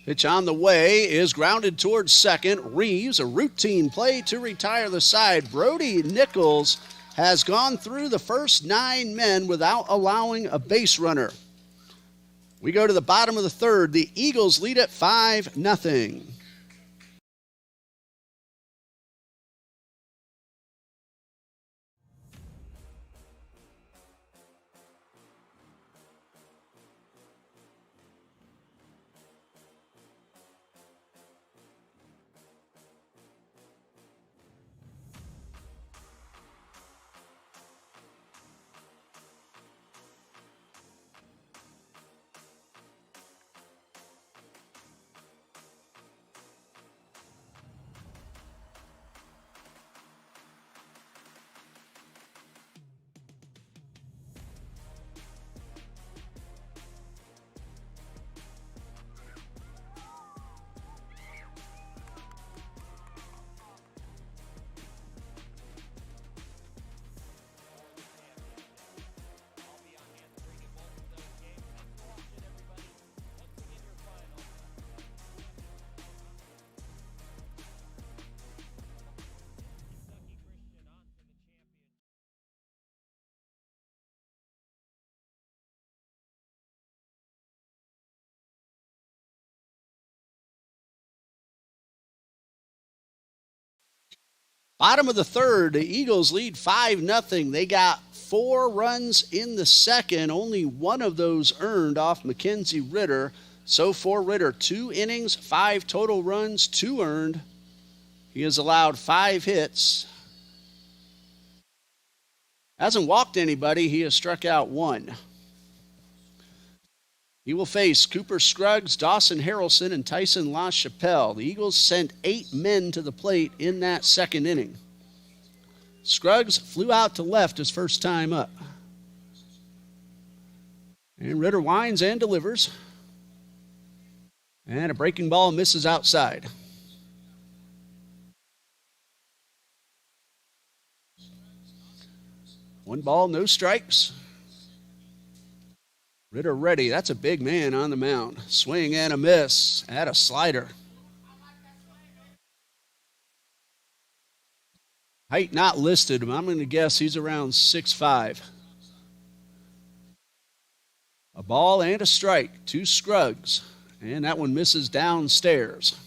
Pitch on the way is grounded towards second. Reeves, a routine play to retire the side. Brody Nichols has gone through the first 9 men without allowing a base runner. We go to the bottom of the third. The Eagles lead at 5-0. Bottom of the third, the Eagles lead 5-0. They got 4 runs in the second, only 1 of those earned off Mackenzie Ritter. So for Ritter, 2 innings, 5 total runs, 2 earned. He has allowed 5 hits. Hasn't walked anybody. He has struck out 1. He will face Cooper Scruggs, Dawson Harrelson, and Tyson LaChapelle. The Eagles sent 8 men to the plate in that second inning. Scruggs flew out to left his first time up. And Ritter winds and delivers. And a breaking ball misses outside. One ball, no strikes. Ritter ready. That's a big man on the mound. Swing and a miss at a slider. Height not listed. I'm going to guess he's around 6'5". A ball and a strike to Scruggs. And that one misses downstairs.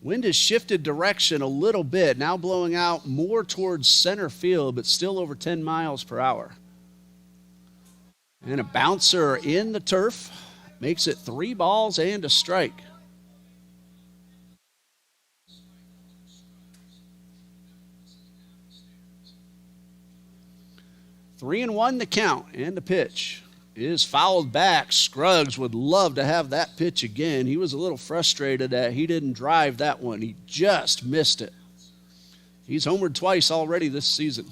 Wind has shifted direction a little bit, now blowing out more towards center field, but still over 10 miles per hour. And a bouncer in the turf makes it 3 balls and a strike. Three and 1 the count, and the pitch is fouled back. Scruggs would love to have that pitch again. He was a little frustrated that he didn't drive that one. He just missed it. He's homered twice already this season.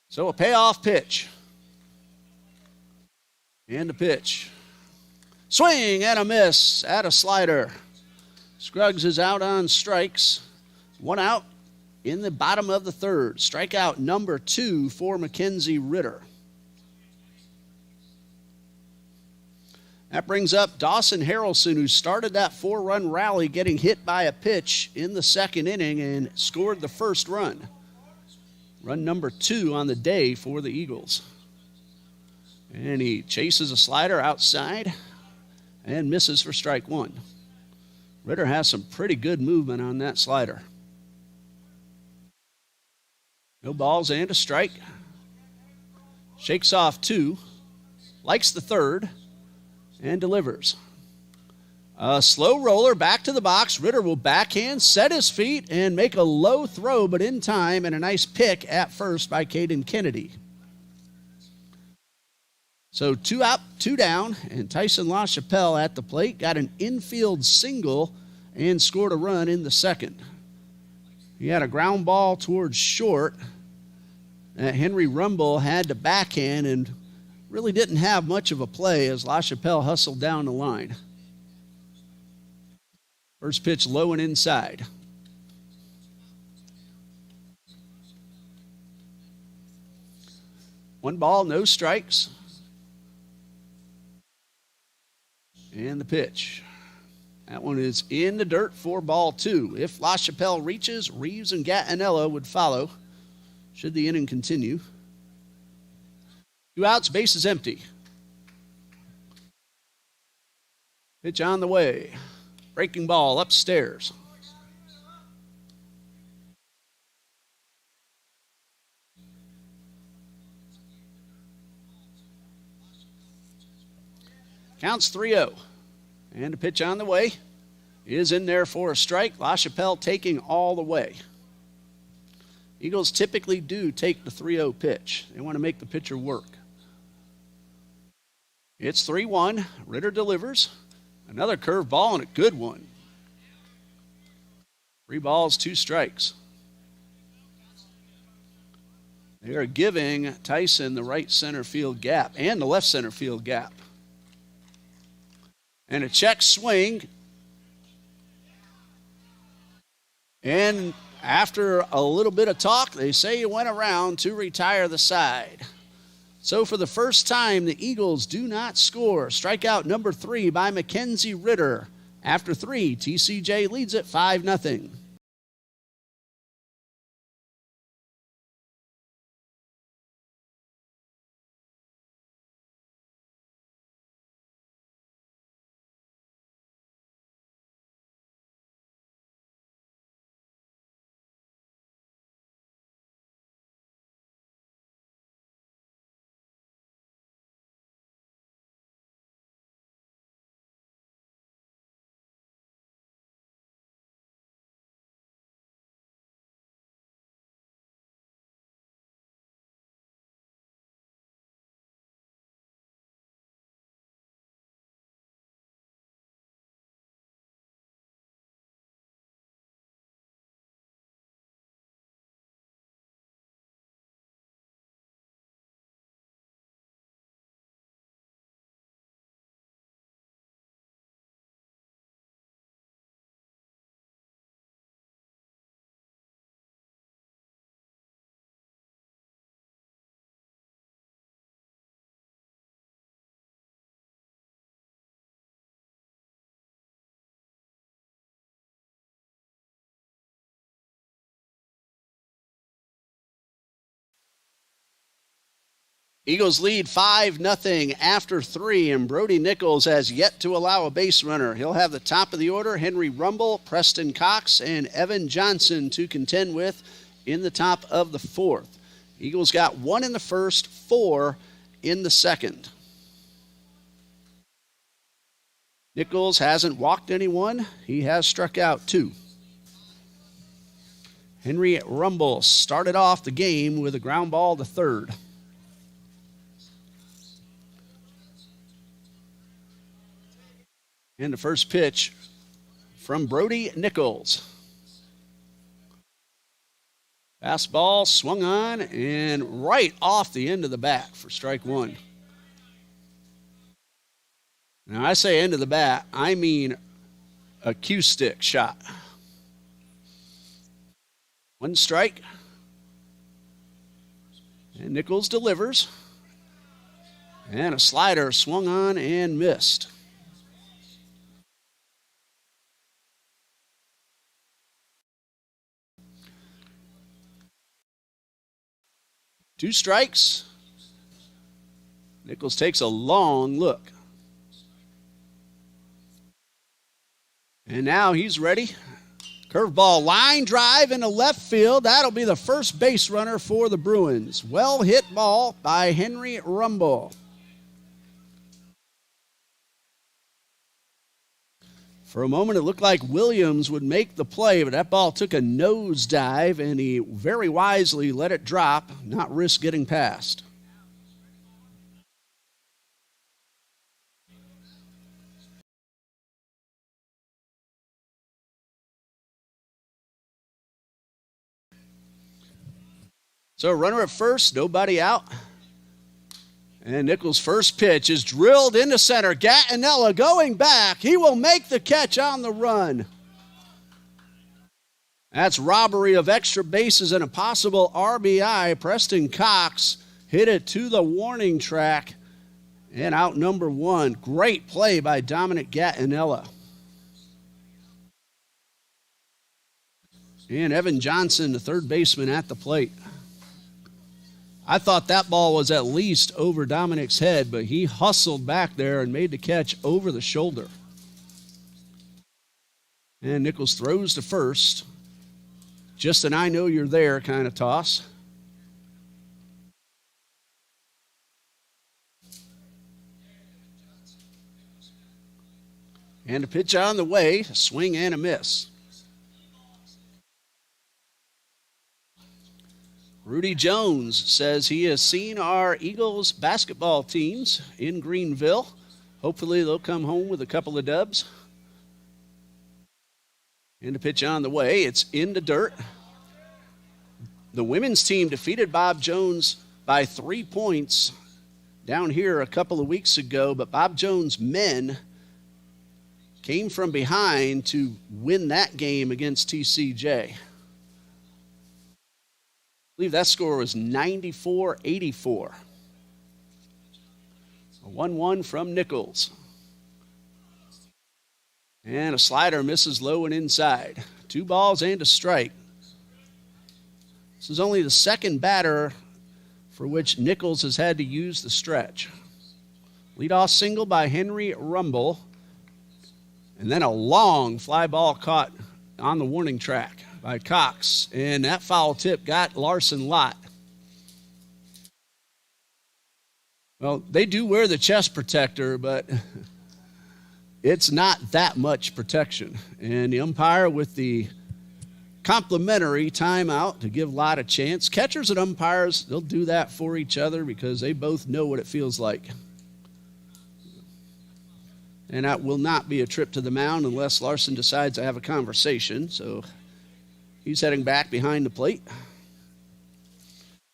So a payoff pitch. And a pitch. Swing and a miss at a slider. Scruggs is out on strikes. 1 out in the bottom of the third. Strikeout number 2 for Mackenzie Ritter. That brings up Dawson Harrelson, who started that 4-run rally getting hit by a pitch in the second inning and scored the first run. Run number 2 on the day for the Eagles. And he chases a slider outside and misses for strike 1. Ritter has some pretty good movement on that slider. No balls and a strike. Shakes off 2. Likes the third and delivers. A slow roller back to the box. Ritter will backhand, set his feet, and make a low throw, but in time, and a nice pick at first by Caden Kennedy. So 2 out, 2 down, and Tyson LaChapelle at the plate got an infield single and scored a run in the second. He had a ground ball towards short. Henry Rumble had to backhand and really didn't have much of a play as LaChapelle hustled down the line. First pitch low and inside. One ball, no strikes. And the pitch. That one is in the dirt for ball 2. If LaChapelle reaches, Reeves and Gattinella would follow should the inning continue. 2 outs, base is empty. Pitch on the way. Breaking ball upstairs. Counts 3-0. And a pitch on the way is in there for a strike. LaChapelle taking all the way. Eagles typically do take the 3-0 pitch. They want to make the pitcher work. It's 3-1. Ritter delivers. Another curveball and a good one. 3 balls, 2 strikes. They are giving Tyson the right center field gap and the left center field gap. And a check swing. And after a little bit of talk, they say he went around to retire the side. So for the first time, the Eagles do not score. Strikeout number 3 by Mackenzie Ritter. After 3, TCJ leads it 5-0. Eagles lead 5-0 after 3, and Brody Nichols has yet to allow a base runner. He'll have the top of the order, Henry Rumble, Preston Cox, and Evan Johnson to contend with in the top of the 4th. Eagles got 1 in the first, 4 in the second. Nichols hasn't walked anyone. He has struck out 2. Henry Rumble started off the game with a ground ball to third. And the first pitch from Brody Nichols. Fastball swung on and right off the end of the bat for strike 1. Now, I say end of the bat, I mean a cue stick shot. 1 strike. And Nichols delivers. And a slider swung on and missed. Two strikes. Nichols takes a long look. And now he's ready. Curveball, line drive into left field. That'll be the first base runner for the Bruins. Well hit ball by Henry Rumble. For a moment, it looked like Williams would make the play, but that ball took a nosedive, and he very wisely let it drop, not risk getting past. So runner at first, nobody out. And Nichols' first pitch is drilled into center. Gattinella going back. He will make the catch on the run. That's robbery of extra bases and a possible RBI. Preston Cox hit it to the warning track and out number one. Great play by Dominic Gattinella. And Evan Johnson, the third baseman, at the plate. I thought that ball was at least over Dominic's head, but he hustled back there and made the catch over the shoulder. And Nichols throws to first. Just an I know you're there kind of toss. And a pitch on the way, a swing and a miss. Rudy Jones says he has seen our Eagles basketball teams in Greenville. Hopefully they'll come home with a couple of dubs. And a pitch on the way. It's in the dirt. The women's team defeated Bob Jones by 3 points down here a couple of weeks ago, but Bob Jones' men came from behind to win that game against TCJ. I believe that score was 94-84. A 1-1 from Nichols. And a slider misses low and inside. 2 balls and a strike. This is only the second batter for which Nichols has had to use the stretch. Leadoff single by Henry Rumble. And then a long fly ball caught on the warning track by Cox. And that foul tip got Larson Lott. Well, they do wear the chest protector, but it's not that much protection. And the umpire with the complimentary timeout to give Lott a chance. Catchers and umpires, they'll do that for each other because they both know what it feels like. And that will not be a trip to the mound unless Larson decides to have a conversation. So he's heading back behind the plate.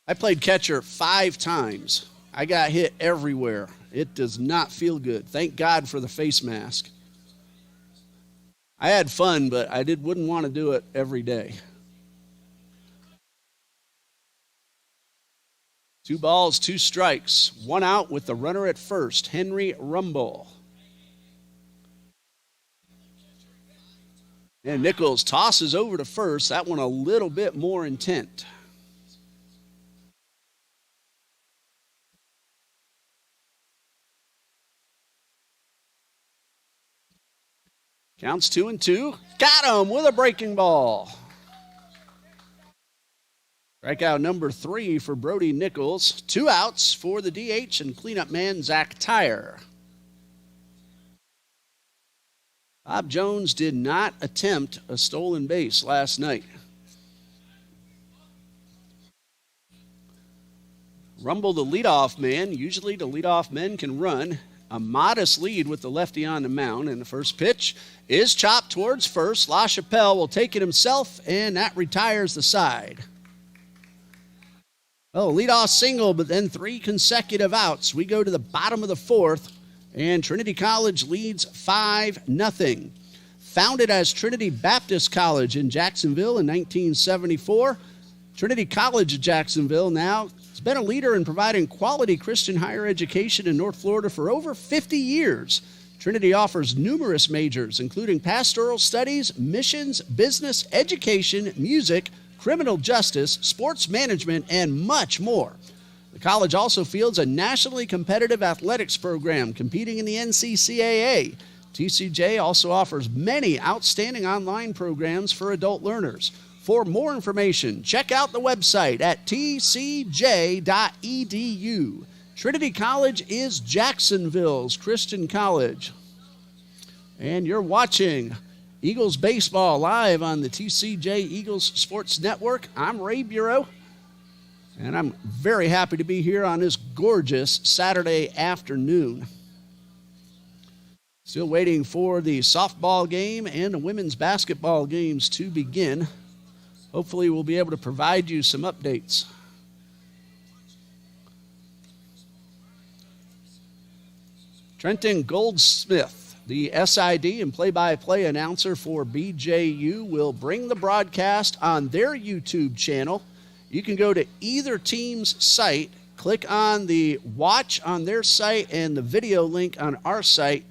I played catcher 5 times. I got hit everywhere. It does not feel good. Thank God for the face mask. I had fun, but I wouldn't want to do it every day. 2 balls, 2 strikes. 1 out with the runner at first, Henry Rumble. And Nichols tosses over to first. That one a little bit more intent. Counts 2-2. Got him with a breaking ball. Strikeout number 3 for Brody Nichols. 2 outs for the DH and cleanup man Zach Tyre. Bob Jones did not attempt a stolen base last night. Rumble, the leadoff man. Usually the leadoff men can run. A modest lead with the lefty on the mound. And the first pitch is chopped towards first. LaChapelle will take it himself, and that retires the side. Oh, leadoff single, but then 3 consecutive outs. We go to the bottom of the 4th, and Trinity College leads 5-0. Founded as Trinity Baptist College in Jacksonville in 1974, Trinity College of Jacksonville now has been a leader in providing quality Christian higher education in North Florida for over 50 years. Trinity offers numerous majors, including pastoral studies, missions, business, education, music, criminal justice, sports management, and much more. The college also fields a nationally competitive athletics program competing in the NCCAA. TCJ also offers many outstanding online programs for adult learners. For more information, check out the website at tcj.edu. Trinity College is Jacksonville's Christian college. And you're watching Eagles Baseball live on the TCJ Eagles Sports Network. I'm Ray Bureau, and I'm very happy to be here on this gorgeous Saturday afternoon. Still waiting for the softball game and the women's basketball games to begin. Hopefully we'll be able to provide you some updates. Trenton Goldsmith, the SID and play-by-play announcer for BJU, will bring the broadcast on their YouTube channel. You can go to either team's site, click on the watch on their site and the video link on our site,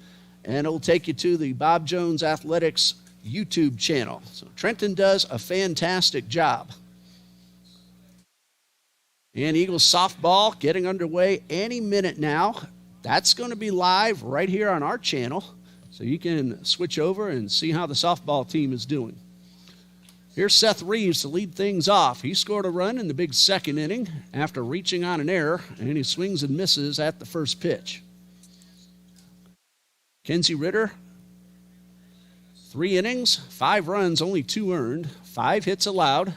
and it'll take you to the Bob Jones Athletics YouTube channel. So Trenton does a fantastic job. And Eagles softball getting underway any minute now. That's going to be live right here on our channel, so you can switch over and see how the softball team is doing. Here's Seth Reeves to lead things off. He scored a run in the big second inning after reaching on an error, and he swings and misses at the first pitch. Kenzie Ritter, 3 innings, 5 runs, only 2 earned, 5 hits allowed.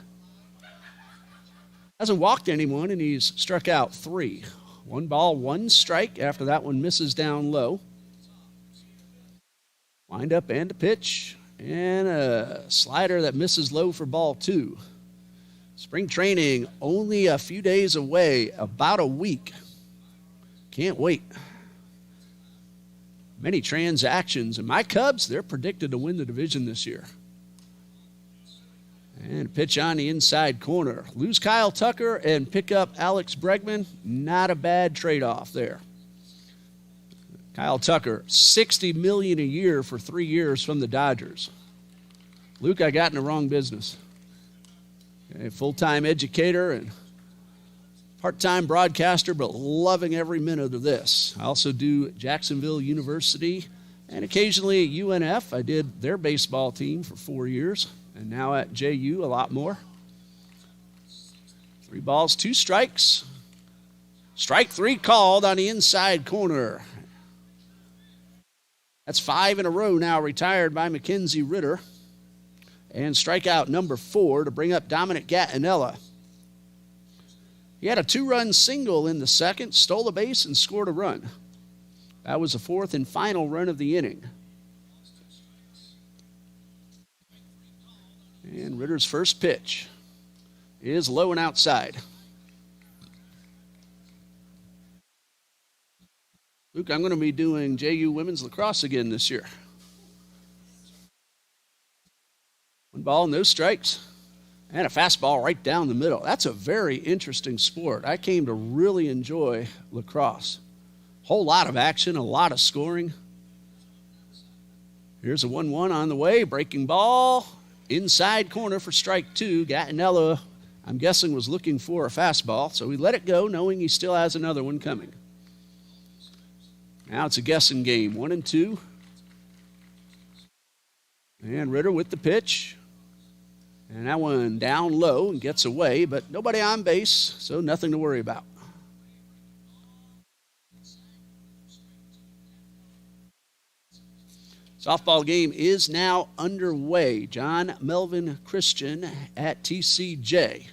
Hasn't walked anyone, and he's struck out 3. 1 ball, 1 strike after that one misses down low. Wind up and a pitch, and a slider that misses low for ball 2. Spring training only a few days away, about a week. Can't wait. Many transactions, and my Cubs, they're predicted to win the division this year. And a pitch on the inside corner. Lose Kyle Tucker and pick up Alex Bregman. Not a bad trade-off there. Kyle Tucker, $60 million a year for 3 years from the Dodgers. Luke, I got in the wrong business. A full-time educator and part-time broadcaster, but loving every minute of this. I also do Jacksonville University and occasionally at UNF. I did their baseball team for 4 years. And now at JU, a lot more. 3 balls, 2 strikes. Strike 3 called on the inside corner. That's 5 in a row now retired by Mackenzie Ritter. And strikeout number 4 to bring up Dominic Gattinella. He had a 2-run single in the second, stole a base, and scored a run. That was the 4th and final run of the inning. And Ritter's first pitch is low and outside. Luke, I'm going to be doing JU women's lacrosse again this year. 1 ball, no strikes, and a fastball right down the middle. That's a very interesting sport. I came to really enjoy lacrosse. Whole lot of action, a lot of scoring. Here's a 1-1 on the way, breaking ball. Inside corner for strike 2. Gattinella, I'm guessing, was looking for a fastball, so he let it go, knowing he still has another one coming. Now it's a guessing game, 1-2. And Ritter with the pitch. And that one down low and gets away, but nobody on base, so nothing to worry about. Softball game is now underway. John Melvin Christian at TCJ.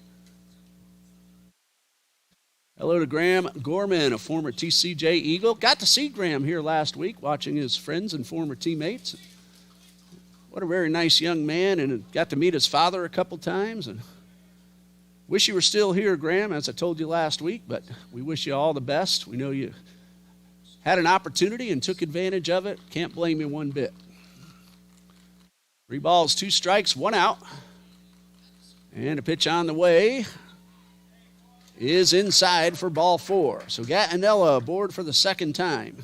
Hello to Graham Gorman, a former TCJ Eagle. Got to see Graham here last week, watching his friends and former teammates. What a very nice young man, and got to meet his father a couple times. And wish you were still here, Graham, as I told you last week, but we wish you all the best. We know you had an opportunity and took advantage of it. Can't blame you one bit. 3 balls, 2 strikes, 1 out. And a pitch on the way is inside for ball 4. So Gattinella aboard for the second time.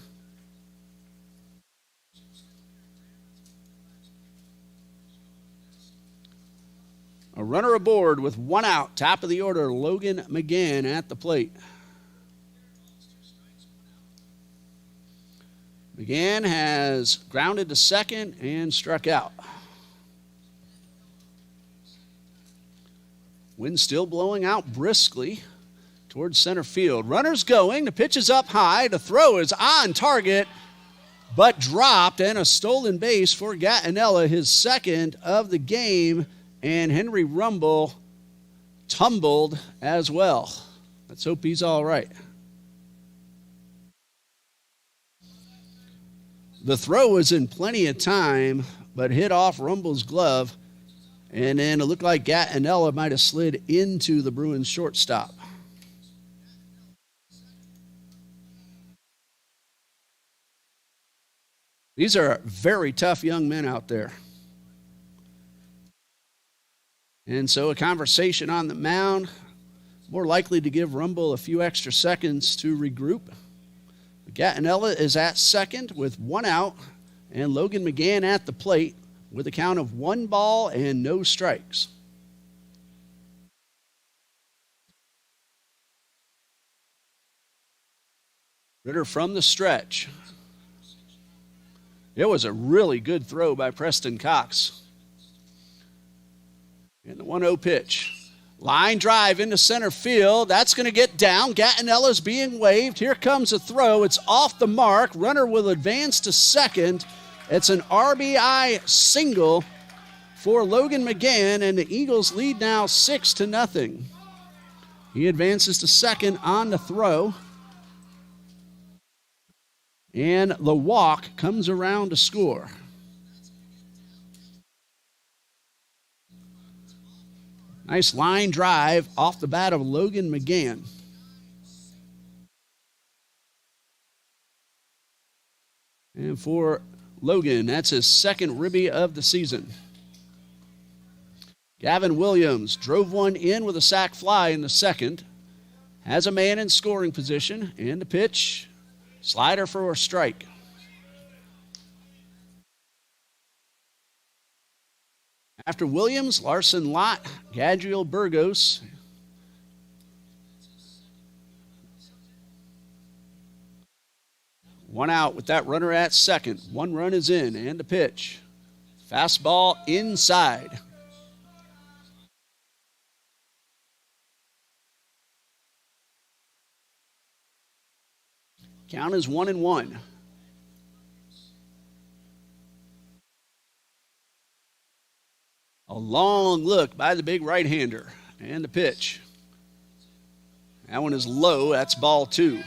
A runner aboard with 1 out. Top of the order, Logan McGann at the plate. McGann has grounded to second and struck out. Wind still blowing out briskly towards center field. Runners going. The pitch is up high. The throw is on target. but dropped, and a stolen base for Gattinella, his second of the game, and Henry Rumble tumbled as well. Let's hope he's all right. The throw was in plenty of time, but hit off Rumble's glove, and then it looked like Gattinella might have slid into the Bruins shortstop. These are very tough young men out there. And so a conversation on the mound, more likely to give Rumble a few extra seconds to regroup. Gattinella is at second with one out, and Logan McGann at the plate with a count of 1 ball and no strikes. Ritter from the stretch. It was a really good throw by Preston Cox. And the 1-0 pitch. Line drive into center field. That's going to get down. Gattinella's being waved. Here comes a throw. It's off the mark. Runner will advance to second. It's an RBI single for Logan McGann, and the Eagles lead now 6-0. He advances to second on the throw. And the walk comes around to score. Nice line drive off the bat of Logan McGann. And for Logan, that's his second ribby of the season. Gavin Williams drove one in with a sac fly in the second. Has a man in scoring position, and the pitch, slider for a strike. After Williams, Larson Lott, Gadriel Burgos. One out with that runner at second. 1 run is in, and the pitch. Fastball inside. Count is 1-1. A long look by the big right-hander. And the pitch. That one is low. That's ball 2.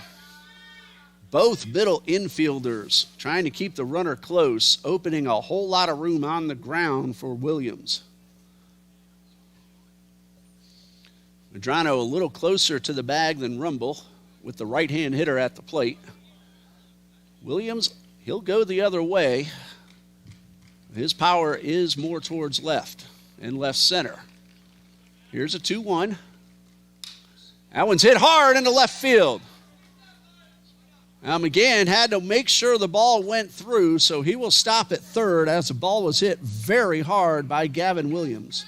Both middle infielders trying to keep the runner close, opening a whole lot of room on the ground for Williams. Medrano a little closer to the bag than Rumble with the right-hand hitter at the plate. Williams, he'll go the other way. His power is more towards left and left center. Here's a 2-1. That one's hit hard into left field. Now McGann had to make sure the ball went through, so he will stop at third as the ball was hit very hard by Gavin Williams.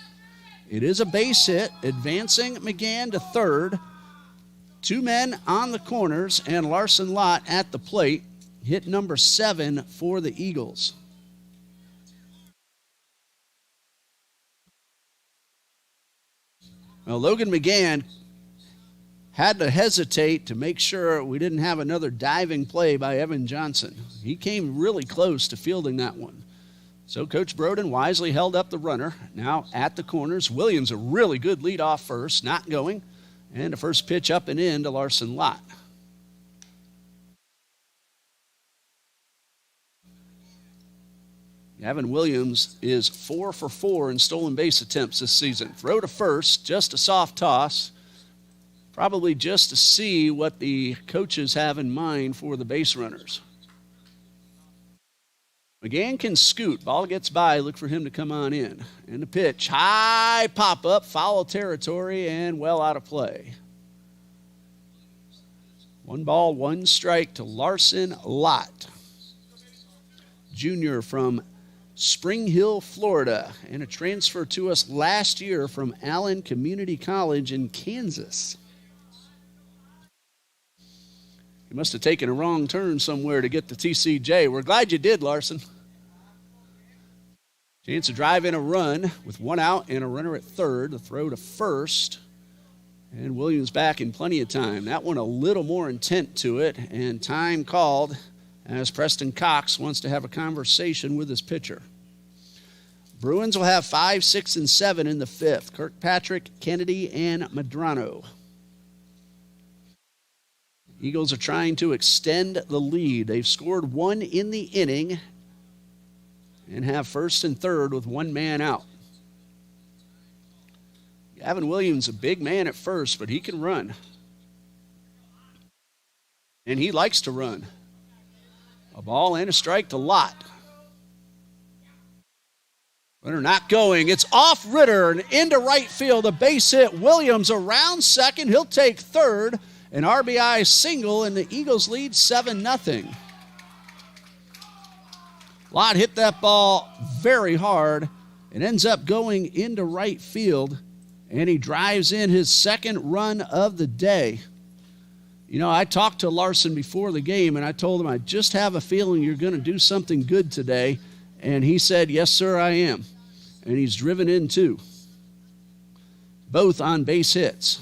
It is a base hit, advancing McGann to third. 2 men on the corners and Larson Lott at the plate. Hit number 7 for the Eagles. Well, Logan McGann had to hesitate to make sure we didn't have another diving play by Evan Johnson. He came really close to fielding that one. So Coach Broden wisely held up the runner. Now at the corners, Williams a really good lead off first, not going. And the first pitch up and in to Larson Lott. Gavin Williams is 4 for 4 in stolen base attempts this season. Throw to first, just a soft toss. Probably just to see what the coaches have in mind for the base runners. McGann can scoot. Ball gets by. Look for him to come on in. And the pitch. High pop-up, foul territory, and well out of play. 1 ball, 1 strike to Larson Lott. Junior from Spring Hill, Florida, and a transfer to us last year from Allen Community College in Kansas. You must have taken a wrong turn somewhere to get to TCJ. We're glad you did, Larson. Chance to drive in a run with 1 out and a runner at third. The throw to first. And Williams back in plenty of time. That one a little more intent to it, and time called as Preston Cox wants to have a conversation with his pitcher. Bruins will have 5, 6, and 7 in the fifth. Kirkpatrick, Kennedy, and Medrano. Eagles are trying to extend the lead. They've scored 1 in the inning and have first and third with 1 man out. Gavin Williams, a big man at first, but he can run. And he likes to run. A ball and a strike to Lott. Runner not going. It's off Ritter and into right field. A base hit. Williams around second. He'll take third. An RBI single, and the Eagles lead 7-0. Lott hit that ball very hard and ends up going into right field, and he drives in his second run of the day. You know, I talked to Larson before the game, and I told him, I just have a feeling you're going to do something good today. And he said, yes, sir, I am. And he's driven in 2. Both on base hits.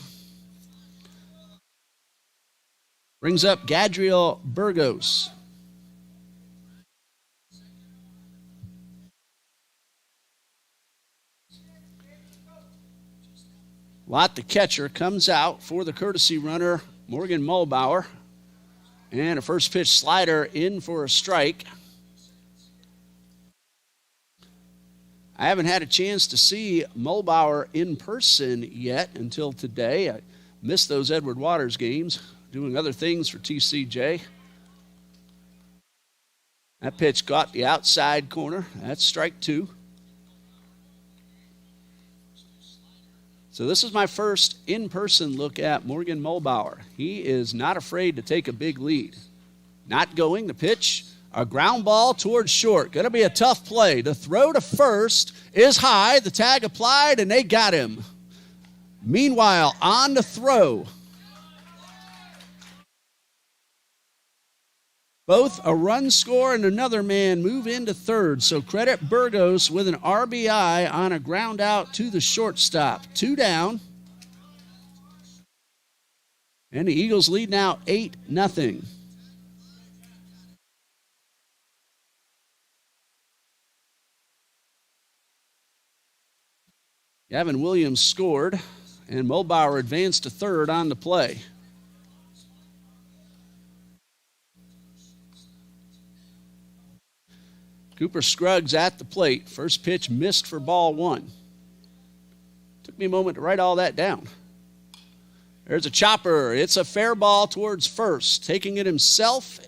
Brings up Gadriel Burgos. Lott, the catcher, comes out for the courtesy runner, Morgan Mulbauer. And a first pitch slider in for a strike. I haven't had a chance to see Mulbauer in person yet until today. I missed those Edward Waters games, doing other things for TCJ. That pitch got the outside corner. That's strike 2. So this is my first in-person look at Morgan Mulbauer. He is not afraid to take a big lead. Not going, the pitch, a ground ball towards short. Going to be a tough play. The throw to first is high. The tag applied, and they got him. Meanwhile, on the throw, both a run score and another man move into third. So credit Burgos with an RBI on a ground out to the shortstop. 2 down. And the Eagles lead now 8-0. Gavin Williams scored, and Mulbauer advanced to third on the play. Cooper Scruggs at the plate. First pitch missed for ball 1. Took me a moment to write all that down. There's a chopper. It's a fair ball towards first. Taking it himself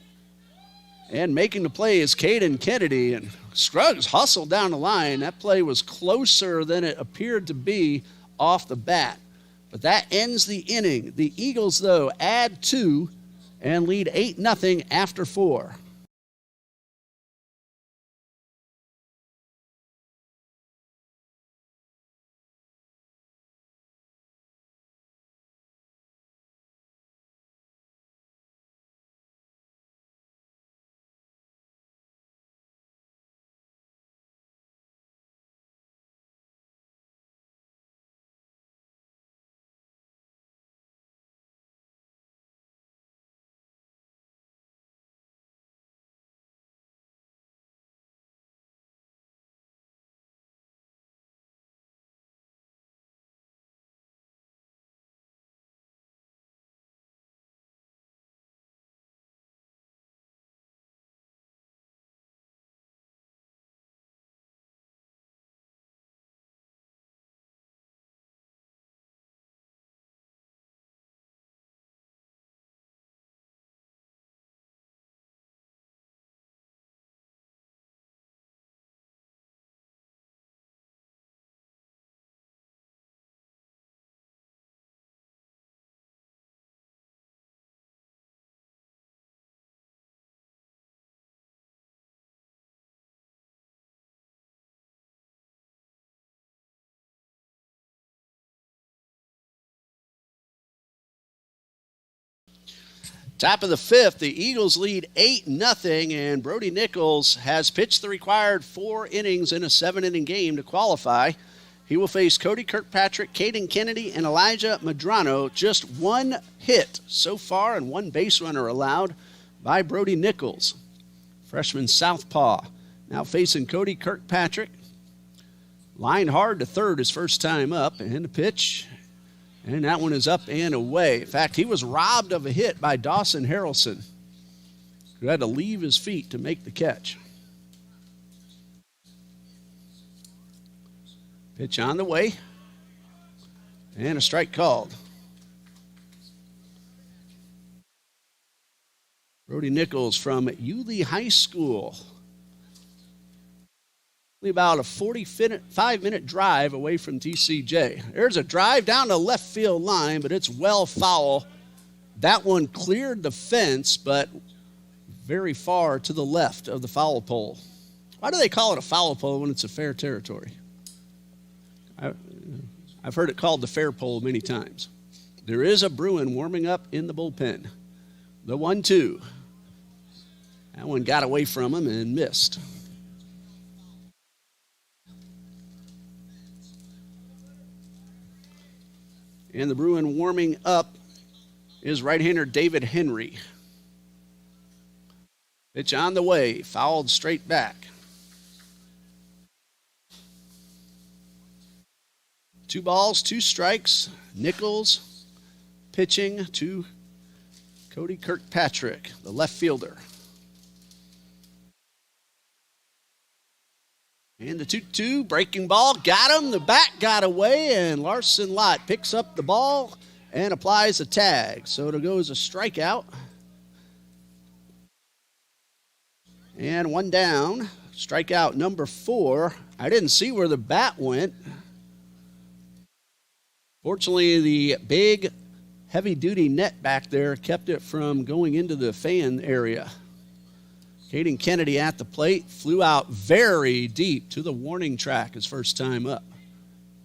and making the play is Caden Kennedy. And Scruggs hustled down the line. That play was closer than it appeared to be off the bat. But that ends the inning. The Eagles, though, add 2 and lead 8-0 after 4. Top of the fifth, the Eagles lead 8-0, and Brody Nichols has pitched the required 4 innings in a 7-inning game to qualify. He will face Cody Kirkpatrick, Caden Kennedy, and Elijah Medrano. Just 1 hit so far and 1 base runner allowed by Brody Nichols. freshman southpaw. Now facing Cody Kirkpatrick. Line hard to third his first time up, and the pitch. And that one is up and away. In fact, he was robbed of a hit by Dawson Harrelson, who had to leave his feet to make the catch. Pitch on the way. And a strike called. Brody Nichols from Yulee High School. Only about a 45-minute drive away from TCJ. There's a drive down the left field line, but it's well foul. That one cleared the fence, but very far to the left of the foul pole. Why do they call it a foul pole when it's a fair territory? I've heard it called the fair pole many times. There is a Bruin warming up in the bullpen. The 1-2. That one got away from him and missed. And the Bruin warming up is right-hander David Henry. Pitch on the way, fouled straight back. 2 balls, 2 strikes. Nichols pitching to Cody Kirkpatrick, the left fielder. And the 2-2, breaking ball, got him. The bat got away, and Larson Lott picks up the ball and applies a tag. So it'll go as a strikeout. And 1 down. Strikeout number 4. I didn't see where the bat went. Fortunately, the big, heavy-duty net back there kept it from going into the fan area. Caden Kennedy at the plate, flew out very deep to the warning track his first time up.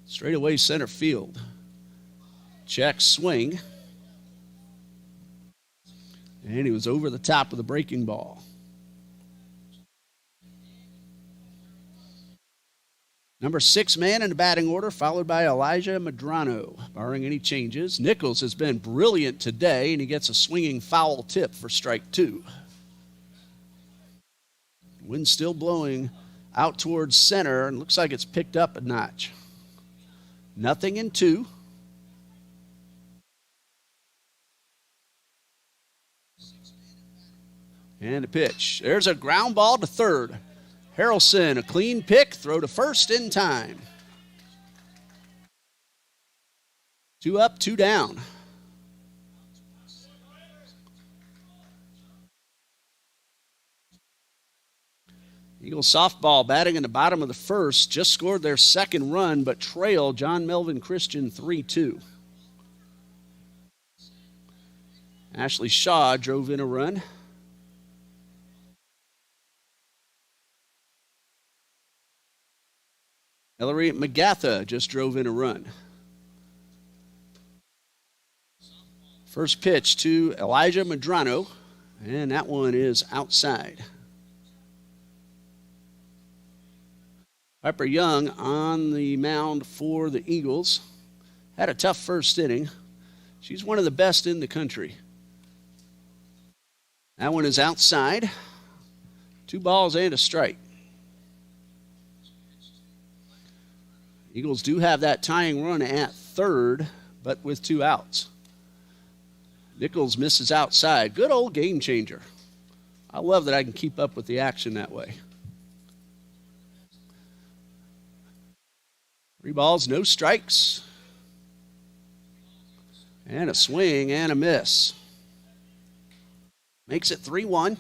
Straight away center field. Check swing. And he was over the top of the breaking ball. Number 6 man in the batting order, followed by Elijah Medrano. Barring any changes, Nichols has been brilliant today, and he gets a swinging foul tip for strike 2. Wind still blowing out towards center, and looks like it's picked up a notch. 0-2. And a pitch. There's a ground ball to third. Harrelson, a clean pick, throw to first in time. 2 up, 2 down. Eagles softball batting in the bottom of the first, just scored their second run, but trailed John Melvin Christian 3-2. Ashley Shaw drove in a run. Hillary McGatha just drove in a run. First pitch to Elijah Medrano, and that one is outside. Piper Young on the mound for the Eagles. Had a tough first inning. She's one of the best in the country. That one is outside. 2 balls and a strike. Eagles do have that tying run at third, but with 2 outs. Nichols misses outside. Good old game changer. I love that I can keep up with the action that way. 3 balls, no strikes. And a swing and a miss. Makes it 3-1.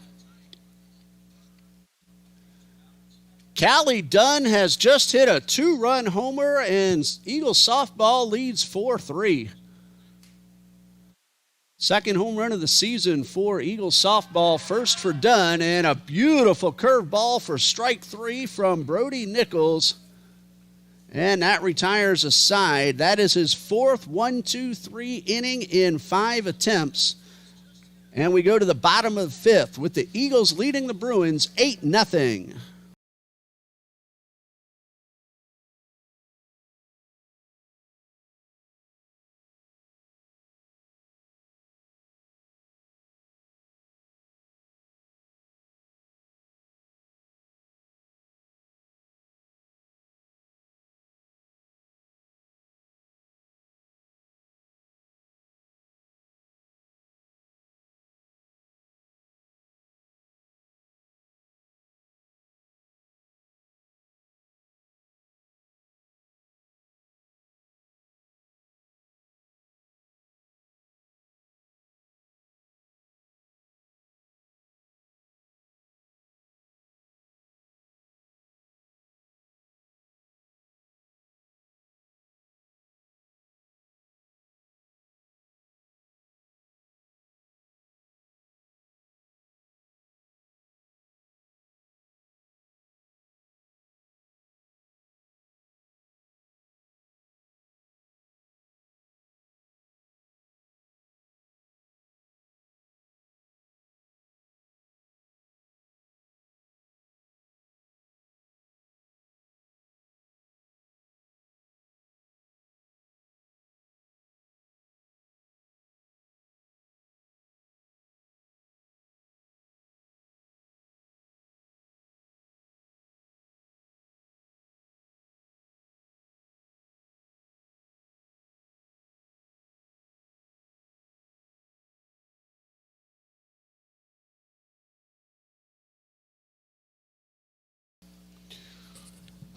Callie Dunn has just hit a 2-run homer, and Eagles softball leads 4-3. Second home run of the season for Eagles softball. First for Dunn, and a beautiful curveball for strike 3 from Brody Nichols. And that retires a side. That is his 4th 1-2-3 inning in 5 attempts. And we go to the bottom of the 5th with the Eagles leading the Bruins 8-0.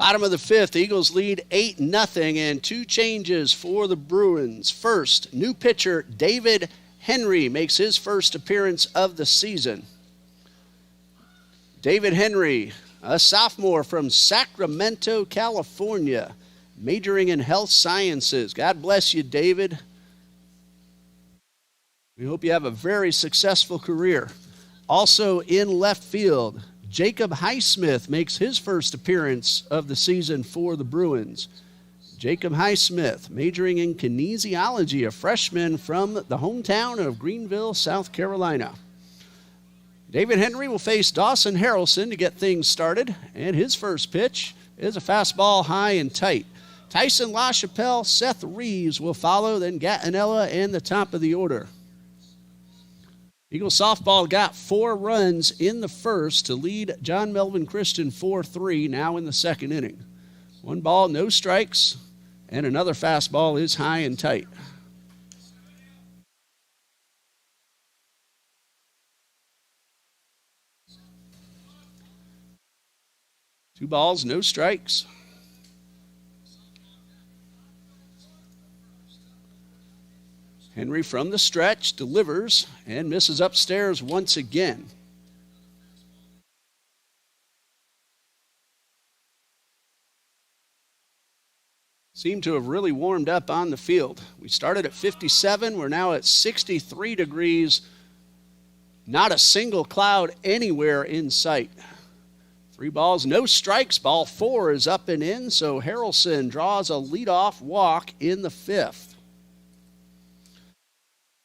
Bottom of the fifth, Eagles lead 8-0, and two changes for the Bruins. First, new pitcher David Henry makes his first appearance of the season. David Henry, a sophomore from Sacramento, California, majoring in health sciences. God bless you, David. We hope you have a very successful career. Also in left field, Jacob Highsmith makes his first appearance of the season for the Bruins. Jacob Highsmith, majoring in kinesiology, a freshman from the hometown of Greenville, South Carolina. David Henry will face Dawson Harrelson to get things started, and his first pitch is a fastball high and tight. Tyson LaChapelle, Seth Reeves will follow, then Gattinella and the top of the order. Eagle softball got 4 runs in the first to lead John Melvin Christian 4-3 now in the second inning. 1 ball, no strikes, and another fastball is high and tight. Two balls, no strikes. Henry from the stretch delivers and misses upstairs once again. Seem to have really warmed up on the field. We started at 57. We're now at 63 degrees. Not a single cloud anywhere in sight. 3 balls, no strikes. Ball 4 is up and in, so Harrelson draws a leadoff walk in the 5th.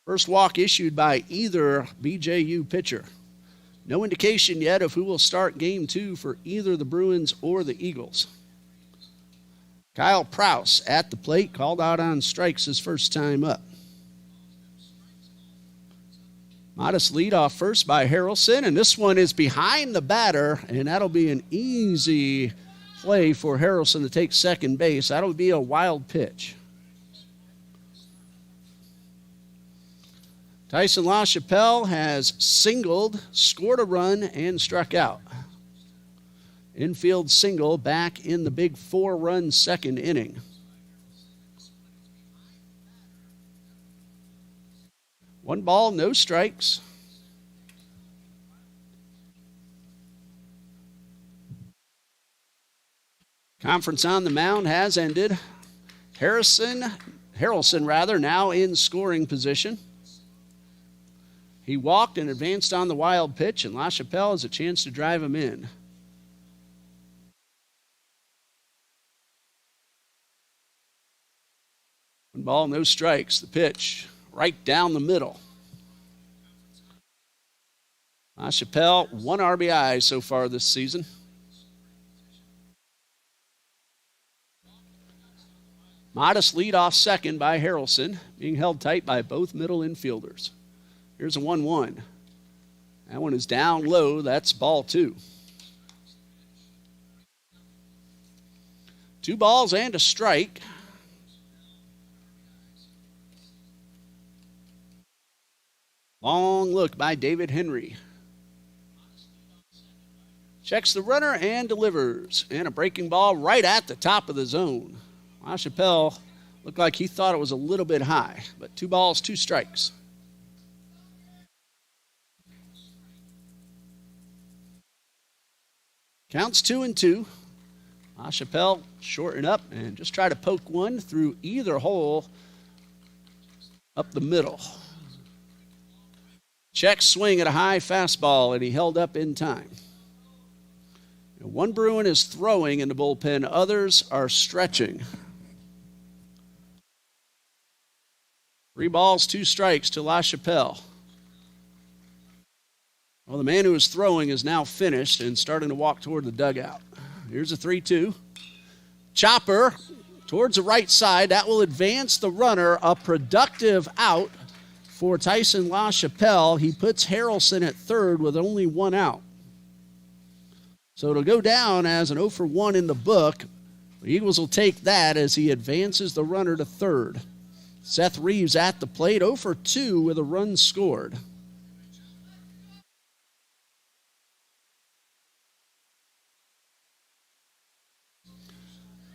First walk issued by either BJU pitcher. No indication yet of who will start game 2 for either the Bruins or the Eagles. Kyle Prouse at the plate, called out on strikes his first time up. Modest lead off first by Harrelson, and this one is behind the batter, and that'll be an easy play for Harrelson to take second base. That'll be a wild pitch. Tyson LaChapelle has singled, scored a run, and struck out. Infield single back in the big 4-run second inning. One ball, no strikes. Conference on the mound has ended. Harrelson now in scoring position. He walked and advanced on the wild pitch, and LaChapelle has a chance to drive him in. One ball, no strikes. The pitch right down the middle. LaChapelle, 1 RBI so far this season. Modest lead off second by Harrelson, being held tight by both middle infielders. Here's a 1-1. That one is down low. That's ball 2. 2 balls and a strike. Long look by David Henry. Checks the runner and delivers. And a breaking ball right at the top of the zone. LaChapelle looked like he thought it was a little bit high, but 2 balls, 2 strikes. Counts 2-2. LaChapelle shorten up and just try to poke one through either hole up the middle. Check swing at a high fastball, and he held up in time. One Bruin is throwing in the bullpen. Others are stretching. 3 balls, 2 strikes to LaChapelle. Well, the man who was throwing is now finished and starting to walk toward the dugout. Here's a 3-2. Chopper towards the right side. That will advance the runner. A productive out for Tyson LaChapelle. He puts Harrelson at third with only 1 out. So it'll go down as an 0-for-1 in the book. The Eagles will take that as he advances the runner to third. Seth Reeves at the plate, 0-for-2 with a run scored.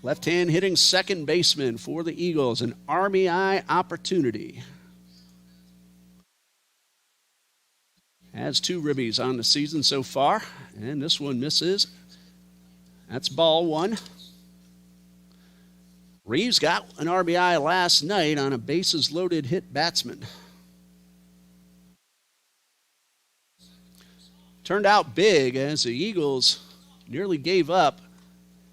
Left-hand hitting second baseman for the Eagles, an RBI opportunity. Has 2 ribbies on the season so far, and this one misses. That's ball 1. Reeves got an RBI last night on a bases-loaded hit batsman. Turned out big as the Eagles nearly gave up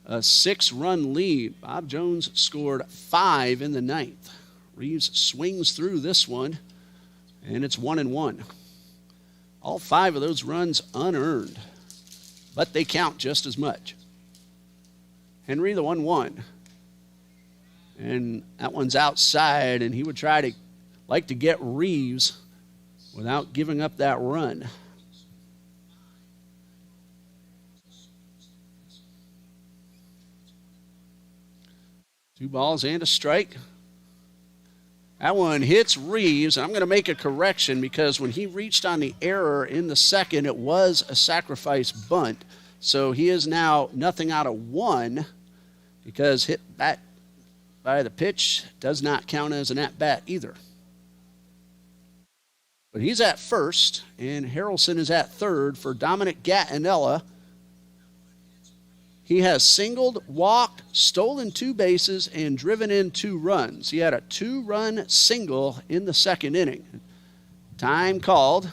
a 6-run lead. Bob Jones scored 5 in the 9th. Reeves swings through this one, and it's 1-1. All 5 of those runs unearned, but they count just as much. Henry, the 1-1. And that one's outside, and he would like to get Reeves without giving up that run. Two balls and a strike. That one hits Reeves. I'm going to make a correction because when he reached on the error in the second, it was a sacrifice bunt. So he is now nothing out of 1 because hit back by the pitch does not count as an at-bat either. But he's at first, and Harrelson is at third for Dominic Gattinella. He has singled, walked, stolen 2 bases, and driven in 2 runs. He had a 2-run single in the second inning. Time called.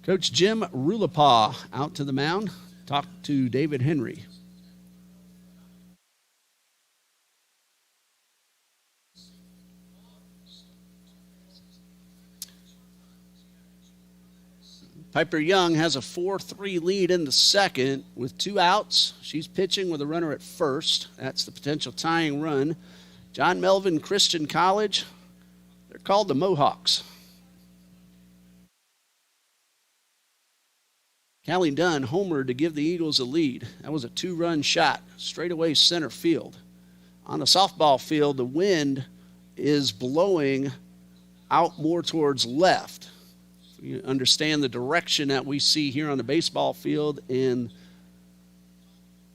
Coach Jim Rulapaw out to the mound. Talked to David Henry. Piper Young has a 4-3 lead in the second with 2 outs. She's pitching with a runner at first. That's the potential tying run. John Melvin Christian College, they're called the Mohawks. Callie Dunn homered to give the Eagles a lead. That was a 2-run shot, straightaway center field. On the softball field, the wind is blowing out more towards left. You understand the direction that we see here on the baseball field and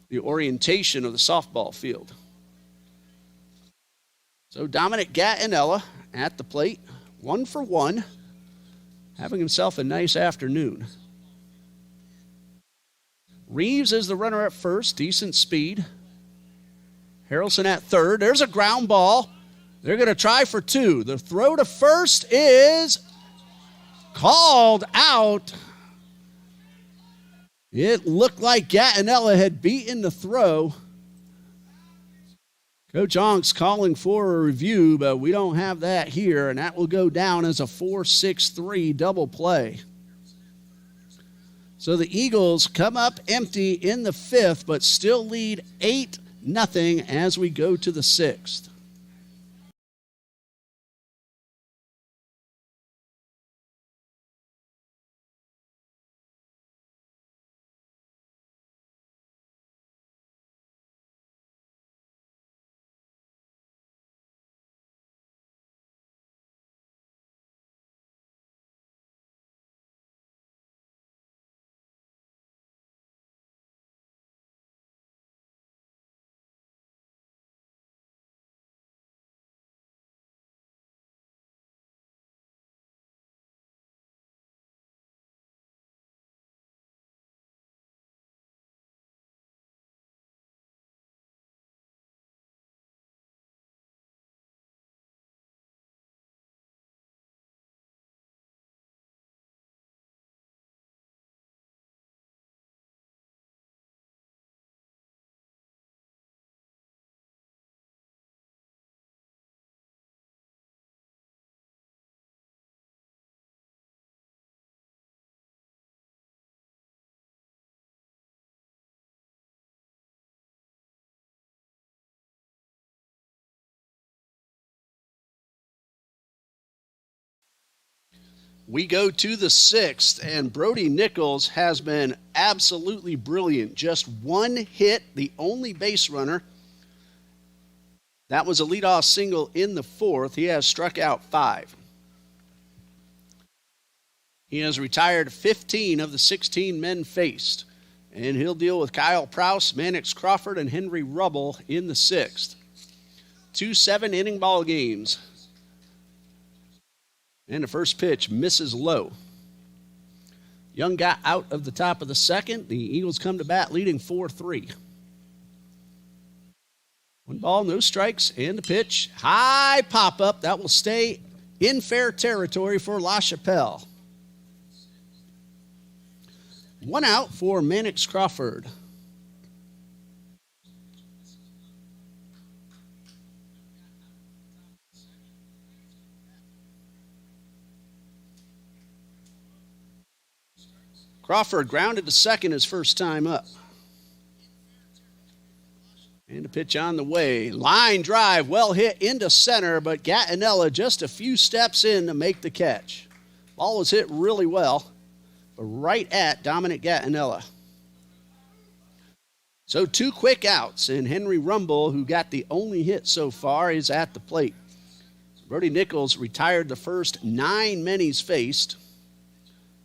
the orientation of the softball field. So Dominic Gattinella at the plate, 1 for 1, having himself a nice afternoon. Reeves is the runner at first, decent speed. Harrelson at third. There's a ground ball. They're going to try for 2. The throw to first is called out. It looked like Gattinella had beaten the throw. Coach Onk's calling for a review, but we don't have that here, and that will go down as a 4-6-3 double play. So the Eagles come up empty in the 5th, but still lead 8-0 as we go to the 6th. We go to the 6th, and Brody Nichols has been absolutely brilliant. Just 1 hit, the only base runner. That was a leadoff single in the 4th. He has struck out 5. He has retired 15 of the 16 men faced. and he'll deal with Kyle Prouse, Mannix Crawford, and Henry Rubble in the 6th. 2 7-inning ball games. And the first pitch misses low. Young got out of the top of the 2nd. The Eagles come to bat leading 4-3. 1 ball, no strikes, and the pitch. High pop-up. That will stay in fair territory for LaChapelle. 1 out for Mannix Crawford. Crawford grounded to second his first time up. And a pitch on the way. Line drive, well hit into center, but Gattinella just a few steps in to make the catch. Ball was hit really well, but right at Dominic Gattinella. So 2 quick outs, and Henry Rumble, who got the only hit so far, is at the plate. Brody Nichols retired the first 9 men he's faced,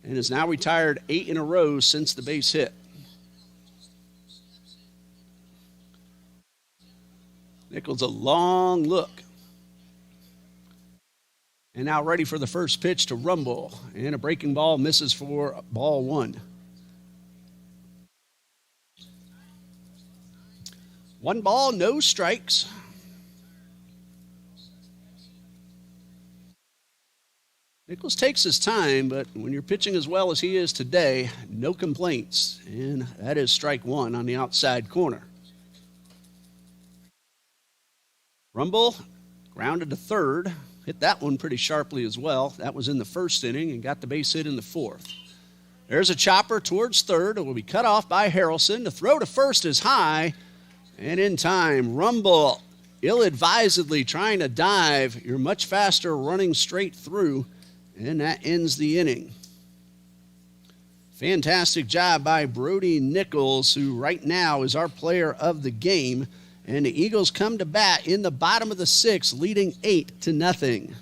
and has now retired 8 in a row since the base hit. Nichols a long look. And now ready for the first pitch to Rumble. And a breaking ball misses for ball 1. 1 ball, no strikes. Nichols takes his time, but when you're pitching as well as he is today, no complaints. And that is strike 1 on the outside corner. Rumble grounded to third. Hit that one pretty sharply as well. That was in the 1st inning and got the base hit in the 4th. There's a chopper towards third. It will be cut off by Harrelson. The throw to first is high. And in time, Rumble ill-advisedly trying to dive. You're much faster running straight through. And that ends the inning. Fantastic job by Brody Nichols, who right now is our player of the game. And the Eagles come to bat in the bottom of the 6th, leading 8-0.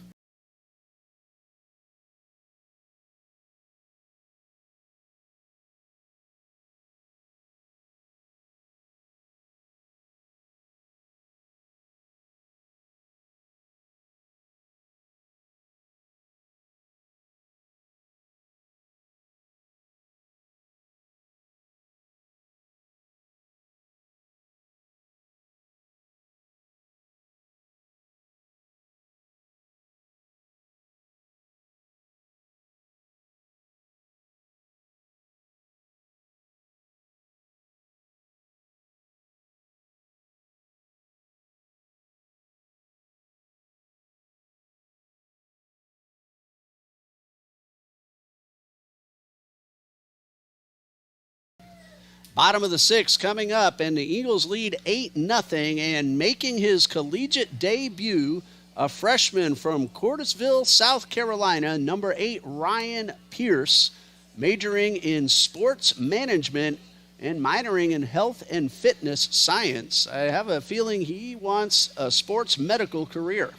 Bottom of the 6th coming up, and the Eagles lead 8-0, and making his collegiate debut, a freshman from Cordesville, South Carolina, number 8, Ryan Pierce, majoring in sports management and minoring in health and fitness science. I have a feeling he wants a sports medical career.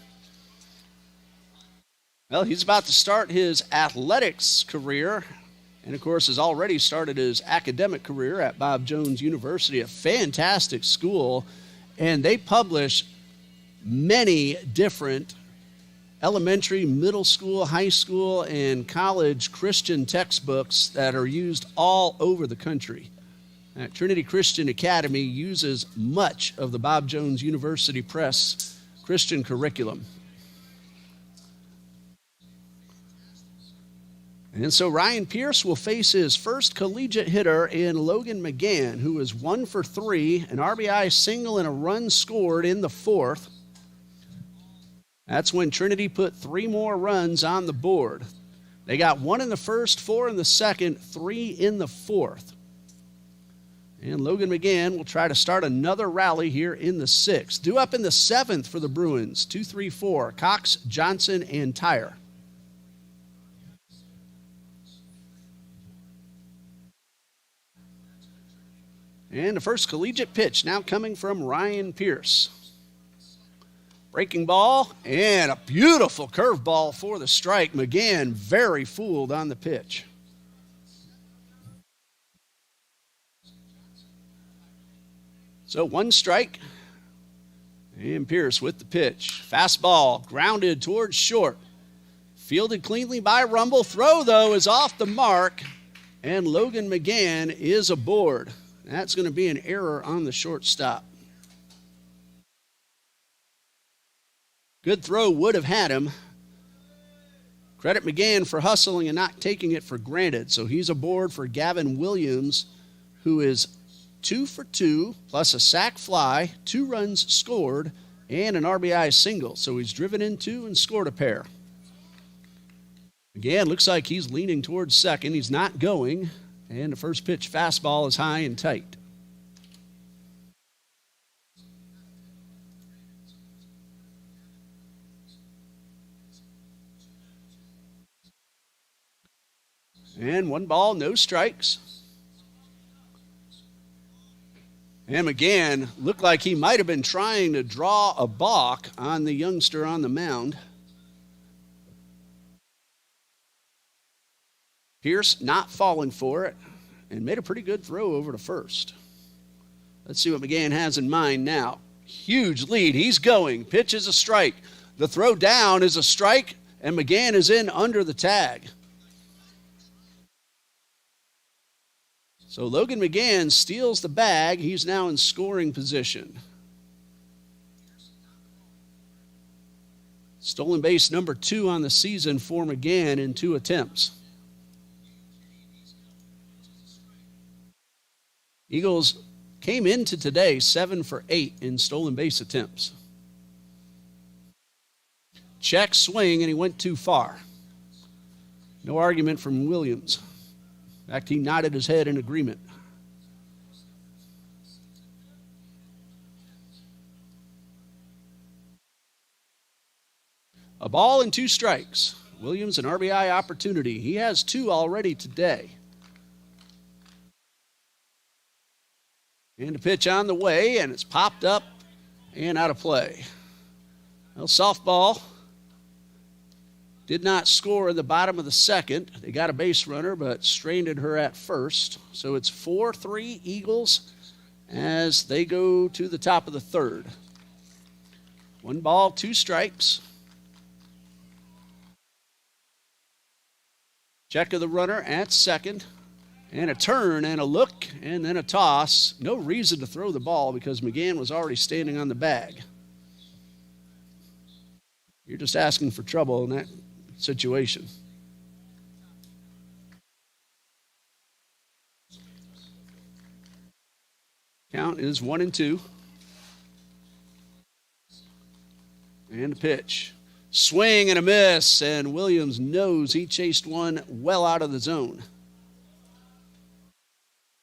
Well, he's about to start his athletics career, and of course has already started his academic career at Bob Jones University, a fantastic school, and they publish many different elementary, middle school, high school, and college Christian textbooks that are used all over the country. Trinity Christian Academy uses much of the Bob Jones University Press Christian curriculum. And so Ryan Pierce will face his first collegiate hitter in Logan McGann, who is 1 for 3, an RBI single and a run scored in the 4th. That's when Trinity put 3 more runs on the board. They got 1 in the 1st, 4 in the 2nd, 3 in the 4th. And Logan McGann will try to start another rally here in the 6th. Due up in the 7th for the Bruins, 2, 3, 4, Cox, Johnson, and Tyre. And the first collegiate pitch now coming from Ryan Pierce. Breaking ball and a beautiful curveball for the strike. McGann very fooled on the pitch. So 1 strike. And Pierce with the pitch. Fastball grounded towards short. Fielded cleanly by Rumble. Throw, though, is off the mark. And Logan McGann is aboard. That's going to be an error on the shortstop. Good throw would have had him. Credit McGann for hustling and not taking it for granted. So he's aboard for Gavin Williams, who is 2 for 2, plus a sac fly, 2 runs scored, and an RBI single. So he's driven in 2 and scored a pair. Again, looks like he's leaning towards second. He's not going, and the first pitch fastball is high and tight. And 1 ball, no strikes. And McGann looked like he might have been trying to draw a balk on the youngster on the mound. Pierce not falling for it and made a pretty good throw over to first. Let's see what McGann has in mind now. Huge lead. He's going. Pitch is a strike. The throw down is a strike, and McGann is in under the tag. So Logan McGann steals the bag. He's now in scoring position. Stolen base number 2 on the season for McGann in 2 attempts. Eagles came into today 7 for 8 in stolen base attempts. Check swing, and he went too far. No argument from Williams. In fact, he nodded his head in agreement. A ball and 2 strikes. Williams an RBI opportunity. He has 2 already today. And a pitch on the way, and it's popped up and out of play. Well, softball did not score in the bottom of the second. They got a base runner, but stranded her at first. So it's 4-3 Eagles as they go to the top of the third. 1 ball, 2 strikes. Check of the runner at second. And a turn and a look and then a toss. No reason to throw the ball because McGann was already standing on the bag. You're just asking for trouble in that situation. Count is 1-2. And a pitch. Swing and a miss, and Williams knows he chased one well out of the zone.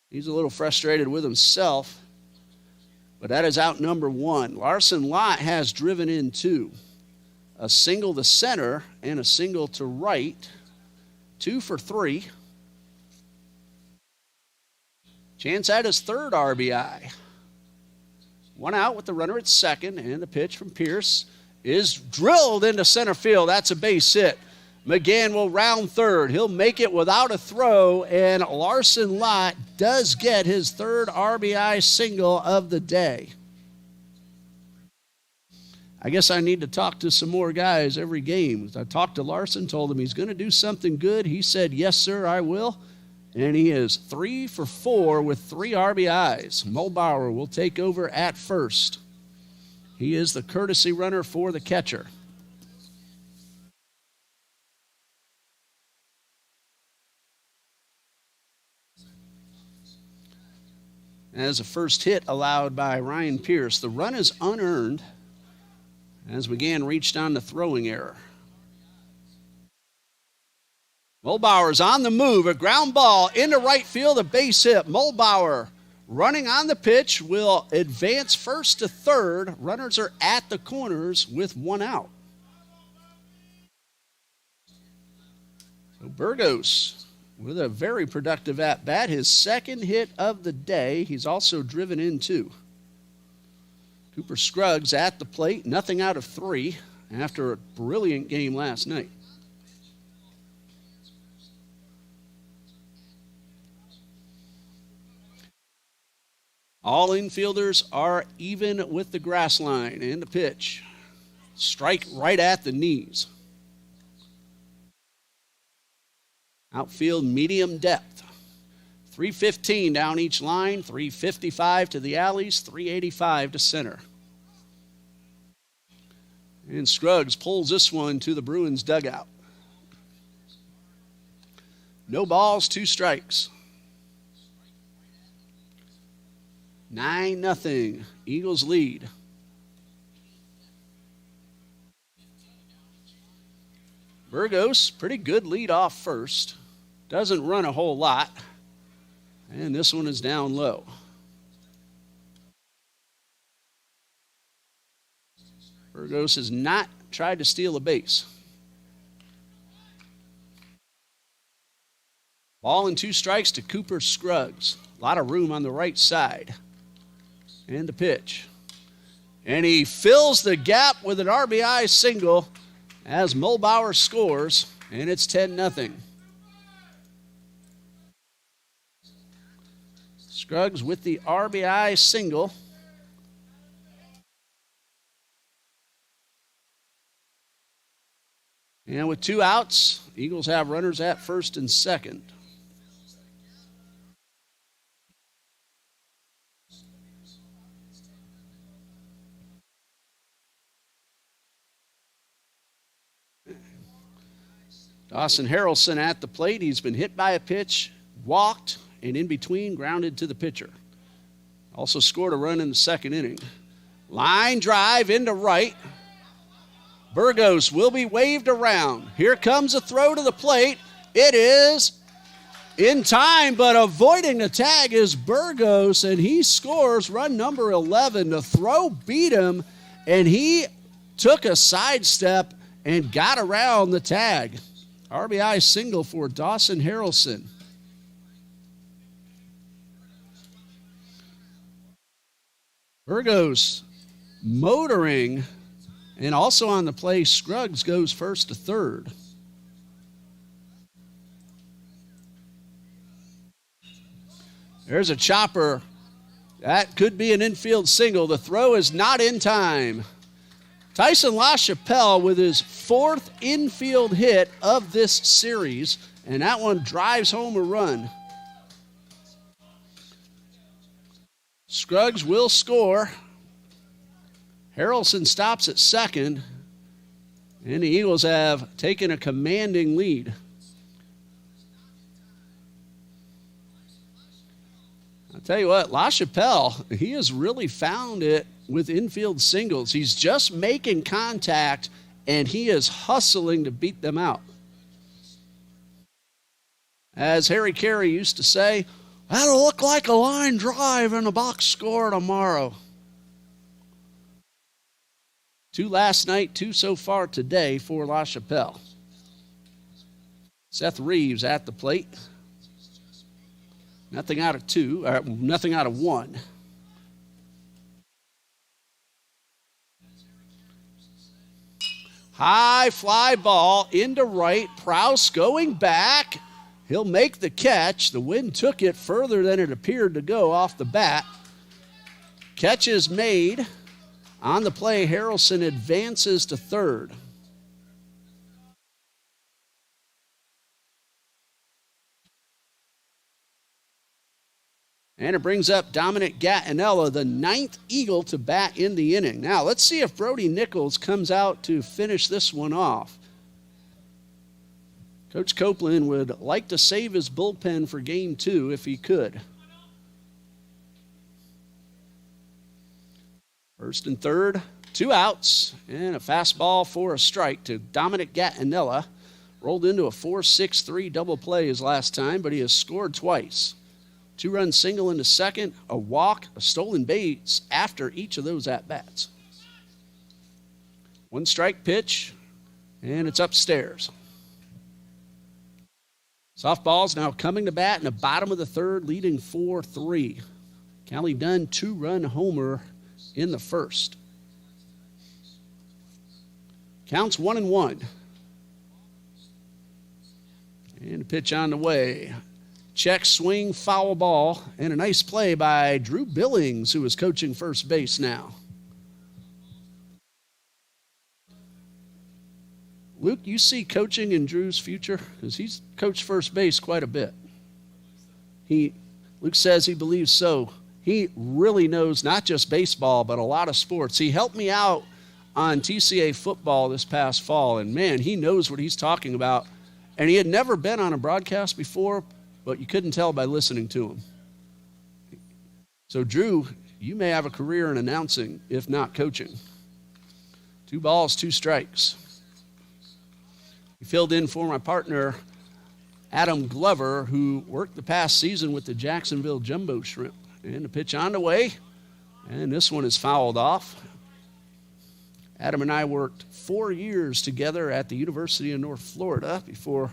He's a little frustrated with himself, but that is out number 1. Larson Lott has driven in 2. A single to center and a single to right. 2 for 3. Chance at his 3rd RBI. 1 out with the runner at second, and the pitch from Pierce is drilled into center field. That's a base hit. McGann will round third. He'll make it without a throw, and Larson Lott does get his 3rd RBI single of the day. I guess I need to talk to some more guys every game. I talked to Larson, told him he's going to do something good. He said, yes, sir, I will. And he is 3 for 4 with 3 RBIs. Mulbauer will take over at first. He is the courtesy runner for the catcher. As a first hit allowed by Ryan Pierce, the run is unearned as McGann reached on the throwing error. Mulbauer's on the move, a ground ball into right field, a base hit. Mulbauer running on the pitch will advance first to third. Runners are at the corners with 1 out. So Burgos with a very productive at-bat, his 2nd hit of the day. He's also driven in 2. Cooper Scruggs at the plate, nothing out of 3 after a brilliant game last night. All infielders are even with the grass line. And the pitch. Strike right at the knees. Outfield medium depth. 315 down each line, 355 to the alleys, 385 to center. And Scruggs pulls this one to the Bruins dugout. No balls, 2 strikes. 9-0. Eagles lead. Burgos, pretty good lead off first. Doesn't run a whole lot. And this one is down low. Burgos has not tried to steal a base. Ball and 2 strikes to Cooper Scruggs. A lot of room on the right side. And the pitch. And he fills the gap with an RBI single as Mulbauer scores, and it's 10-0. Scruggs with the RBI single. And with 2 outs, Eagles have runners at first and second. Dawson Harrelson at the plate. He's been hit by a pitch, walked, and in between grounded to the pitcher. Also scored a run in the second inning. Line drive into right. Burgos will be waved around. Here comes a throw to the plate. It is in time, but avoiding the tag is Burgos, and he scores run number 11. The throw beat him, and he took a sidestep and got around the tag. RBI single for Dawson Harrelson. Burgos motoring, and also on the play, Scruggs goes first to third. There's a chopper. That could be an infield single. The throw is not in time. Tyson LaChapelle with his 4th infield hit of this series, and that one drives home a run. Scruggs will score. Harrelson stops at second, and the Eagles have taken a commanding lead. I'll tell you what, LaChapelle, he has really found it with infield singles. He's just making contact, and he is hustling to beat them out. As Harry Carey used to say, that'll look like a line drive in the box score tomorrow. 2 last night, 2 so far today for LaChapelle. Seth Reeves at the plate. Nothing out of 2, nothing out of 1. High fly ball into right. Prouse going back. He'll make the catch. The wind took it further than it appeared to go off the bat. Catch is made. On the play, Harrelson advances to third. And it brings up Dominic Gattinella, the 9th Eagle to bat in the inning. Now, let's see if Brody Nichols comes out to finish this one off. Coach Copeland would like to save his bullpen for game 2 if he could. First and third, 2 outs, and a fastball for a strike to Dominic Gattinella. Rolled into a 4-6-3 double play his last time, but he has scored twice. 2-run single into second, a walk, a stolen base after each of those at-bats. 1 strike pitch, and it's upstairs. Softball's now coming to bat in the bottom of the third, leading 4-3. Callie Dunn, 2-run homer in the first. Counts 1-1. And a pitch on the way. Check, swing, foul ball, and a nice play by Drew Billings, who is coaching first base now. Luke, you see coaching in Drew's future? Because he's coached first base quite a bit. Luke says he believes so. He really knows not just baseball, but a lot of sports. He helped me out on TCA football this past fall, and man, he knows what he's talking about. And he had never been on a broadcast before, but you couldn't tell by listening to him. So, Drew, you may have a career in announcing, if not coaching. 2 balls, 2 strikes. He filled in for my partner, Adam Glover, who worked the past season with the Jacksonville Jumbo Shrimp. And the pitch on the way, and this one is fouled off. Adam and I worked 4 years together at the University of North Florida before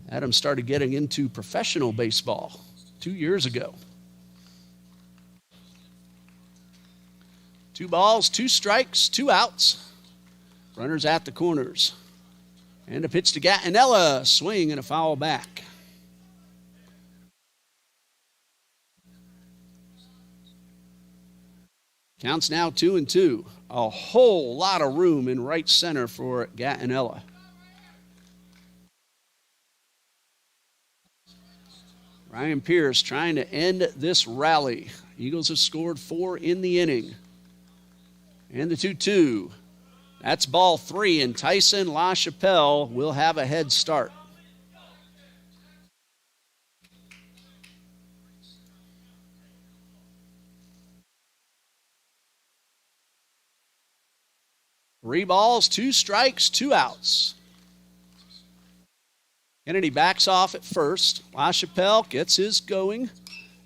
Adam started getting into professional baseball 2 years ago. 2 balls, 2 strikes, 2 outs. Runners at the corners. And a pitch to Gattinella, swing and a foul back. Counts now 2-2. A whole lot of room in right center for Gattinella. Ryan Pierce trying to end this rally. Eagles have scored 4 in the inning. And the 2-2. That's ball 3, and Tyson LaChapelle will have a head start. Three balls, 2 strikes, 2 outs. Kennedy backs off at first. LaChapelle gets his going.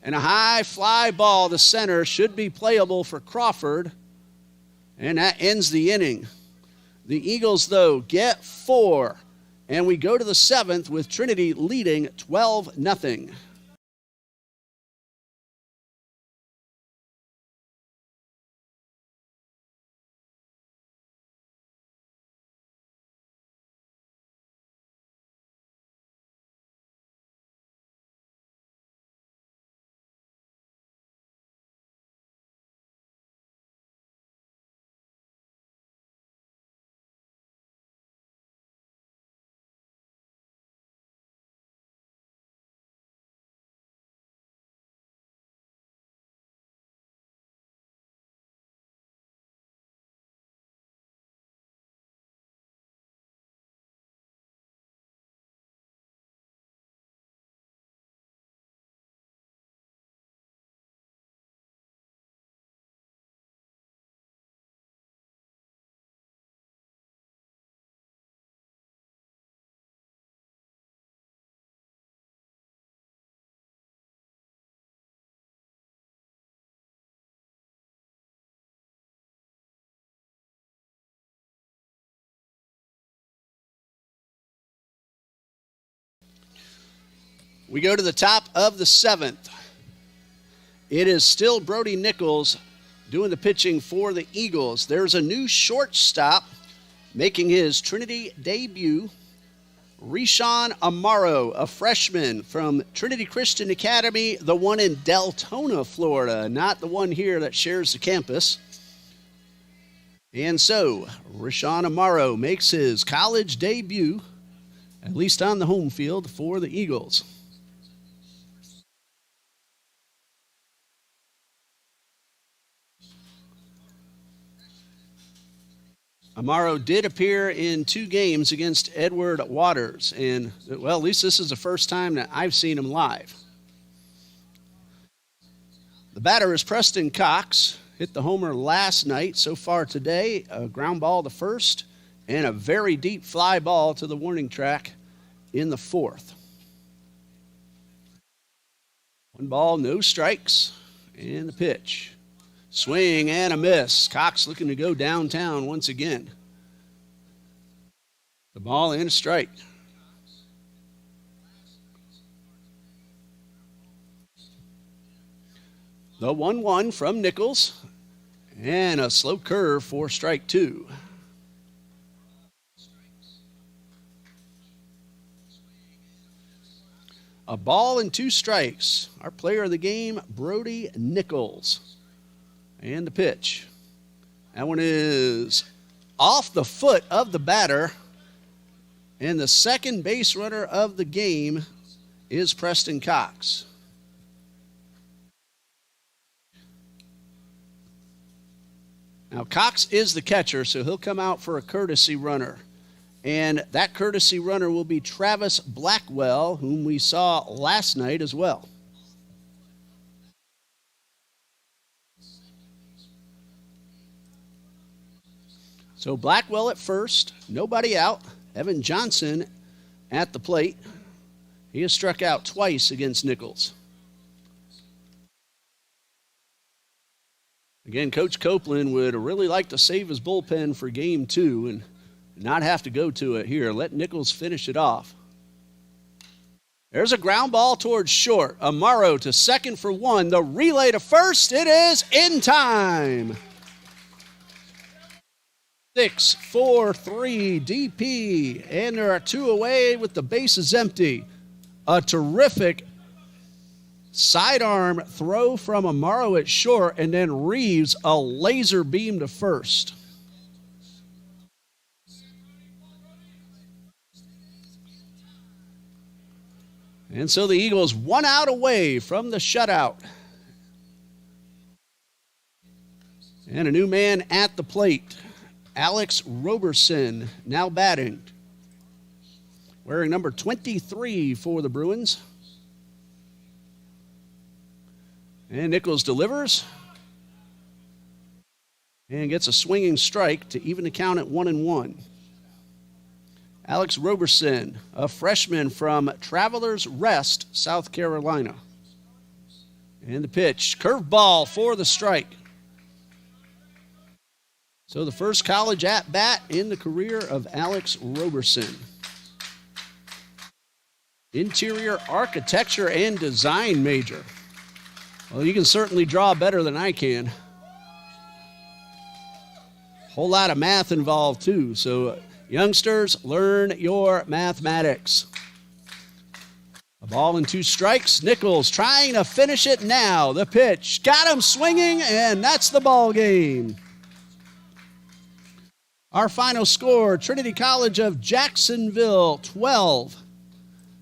And a high fly ball to center should be playable for Crawford. And that ends the inning. The Eagles, though, get 4. And we go to the 7th with Trinity leading 12-0. We go to the top of the 7th. It is still Brody Nichols doing the pitching for the Eagles. There's a new shortstop making his Trinity debut. Rishawn Amaro, a freshman from Trinity Christian Academy, the one in Deltona, Florida, not the one here that shares the campus. And so, Rishawn Amaro makes his college debut, at least on the home field, for the Eagles. Amaro did appear in 2 games against Edward Waters, and, well, at least this is the first time that I've seen him live. The batter is Preston Cox. Hit the homer last night. So far today, a ground ball to first and a very deep fly ball to the warning track in the 4th. 1 ball, no strikes, and the pitch. Swing and a miss. Cox looking to go downtown once again. The ball and a strike. The 1-1 from Nichols. And a slow curve for strike 2. A ball and 2 strikes. Our player of the game, Brody Nichols. And the pitch. That one is off the foot of the batter. And the second base runner of the game is Preston Cox. Now, Cox is the catcher, so he'll come out for a courtesy runner. And that courtesy runner will be Travis Blackwell, whom we saw last night as well. So Blackwell at first, nobody out. Evan Johnson at the plate. He has struck out twice against Nichols. Again, Coach Copeland would really like to save his bullpen for game 2 and not have to go to it here. Let Nichols finish it off. There's a ground ball towards short. Amaro to second for 1. The relay to first. It is in time. 6-4-3 DP. And there are 2 away with the bases empty. A terrific sidearm throw from Amaro at short, and then Reeves a laser beam to first. And so the Eagles 1 out away from the shutout. And a new man at the plate, Alex Roberson, now batting. Wearing number 23 for the Bruins. And Nichols delivers and gets a swinging strike to even the count at 1-1. Alex Roberson, a freshman from Travelers Rest, South Carolina. And the pitch, curveball for the strike. So the first college at-bat in the career of Alex Roberson. Interior architecture and design major. Well, you can certainly draw better than I can. Whole lot of math involved, too. So, youngsters, learn your mathematics. A ball and 2 strikes. Nichols trying to finish it now. The pitch. Got him swinging, and that's the ball game. Our final score, Trinity College of Jacksonville, 12.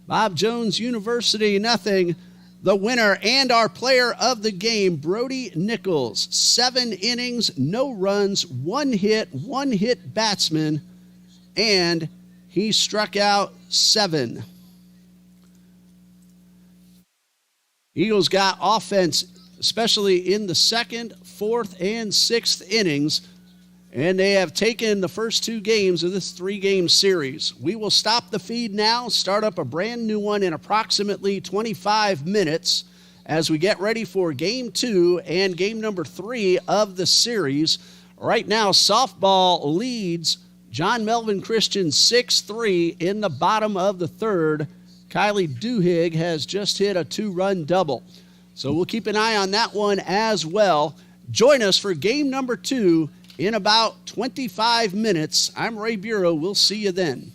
Bob Jones University, nothing. The winner and our player of the game, Brody Nichols. 7 innings, no runs, 1 hit batsman, and he struck out 7. Eagles got offense, especially in the 2nd, 4th, and 6th innings, and they have taken the first 2 games of this 3-game series. We will stop the feed now, start up a brand new one in approximately 25 minutes as we get ready for game 2 and game number 3 of the series. Right now, softball leads John Melvin Christian 6-3 in the bottom of the 3rd. Kylie Duhigg has just hit a 2-run double. So we'll keep an eye on that one as well. Join us for game number 2 in about 25 minutes. I'm Ray Bureau. We'll see you then.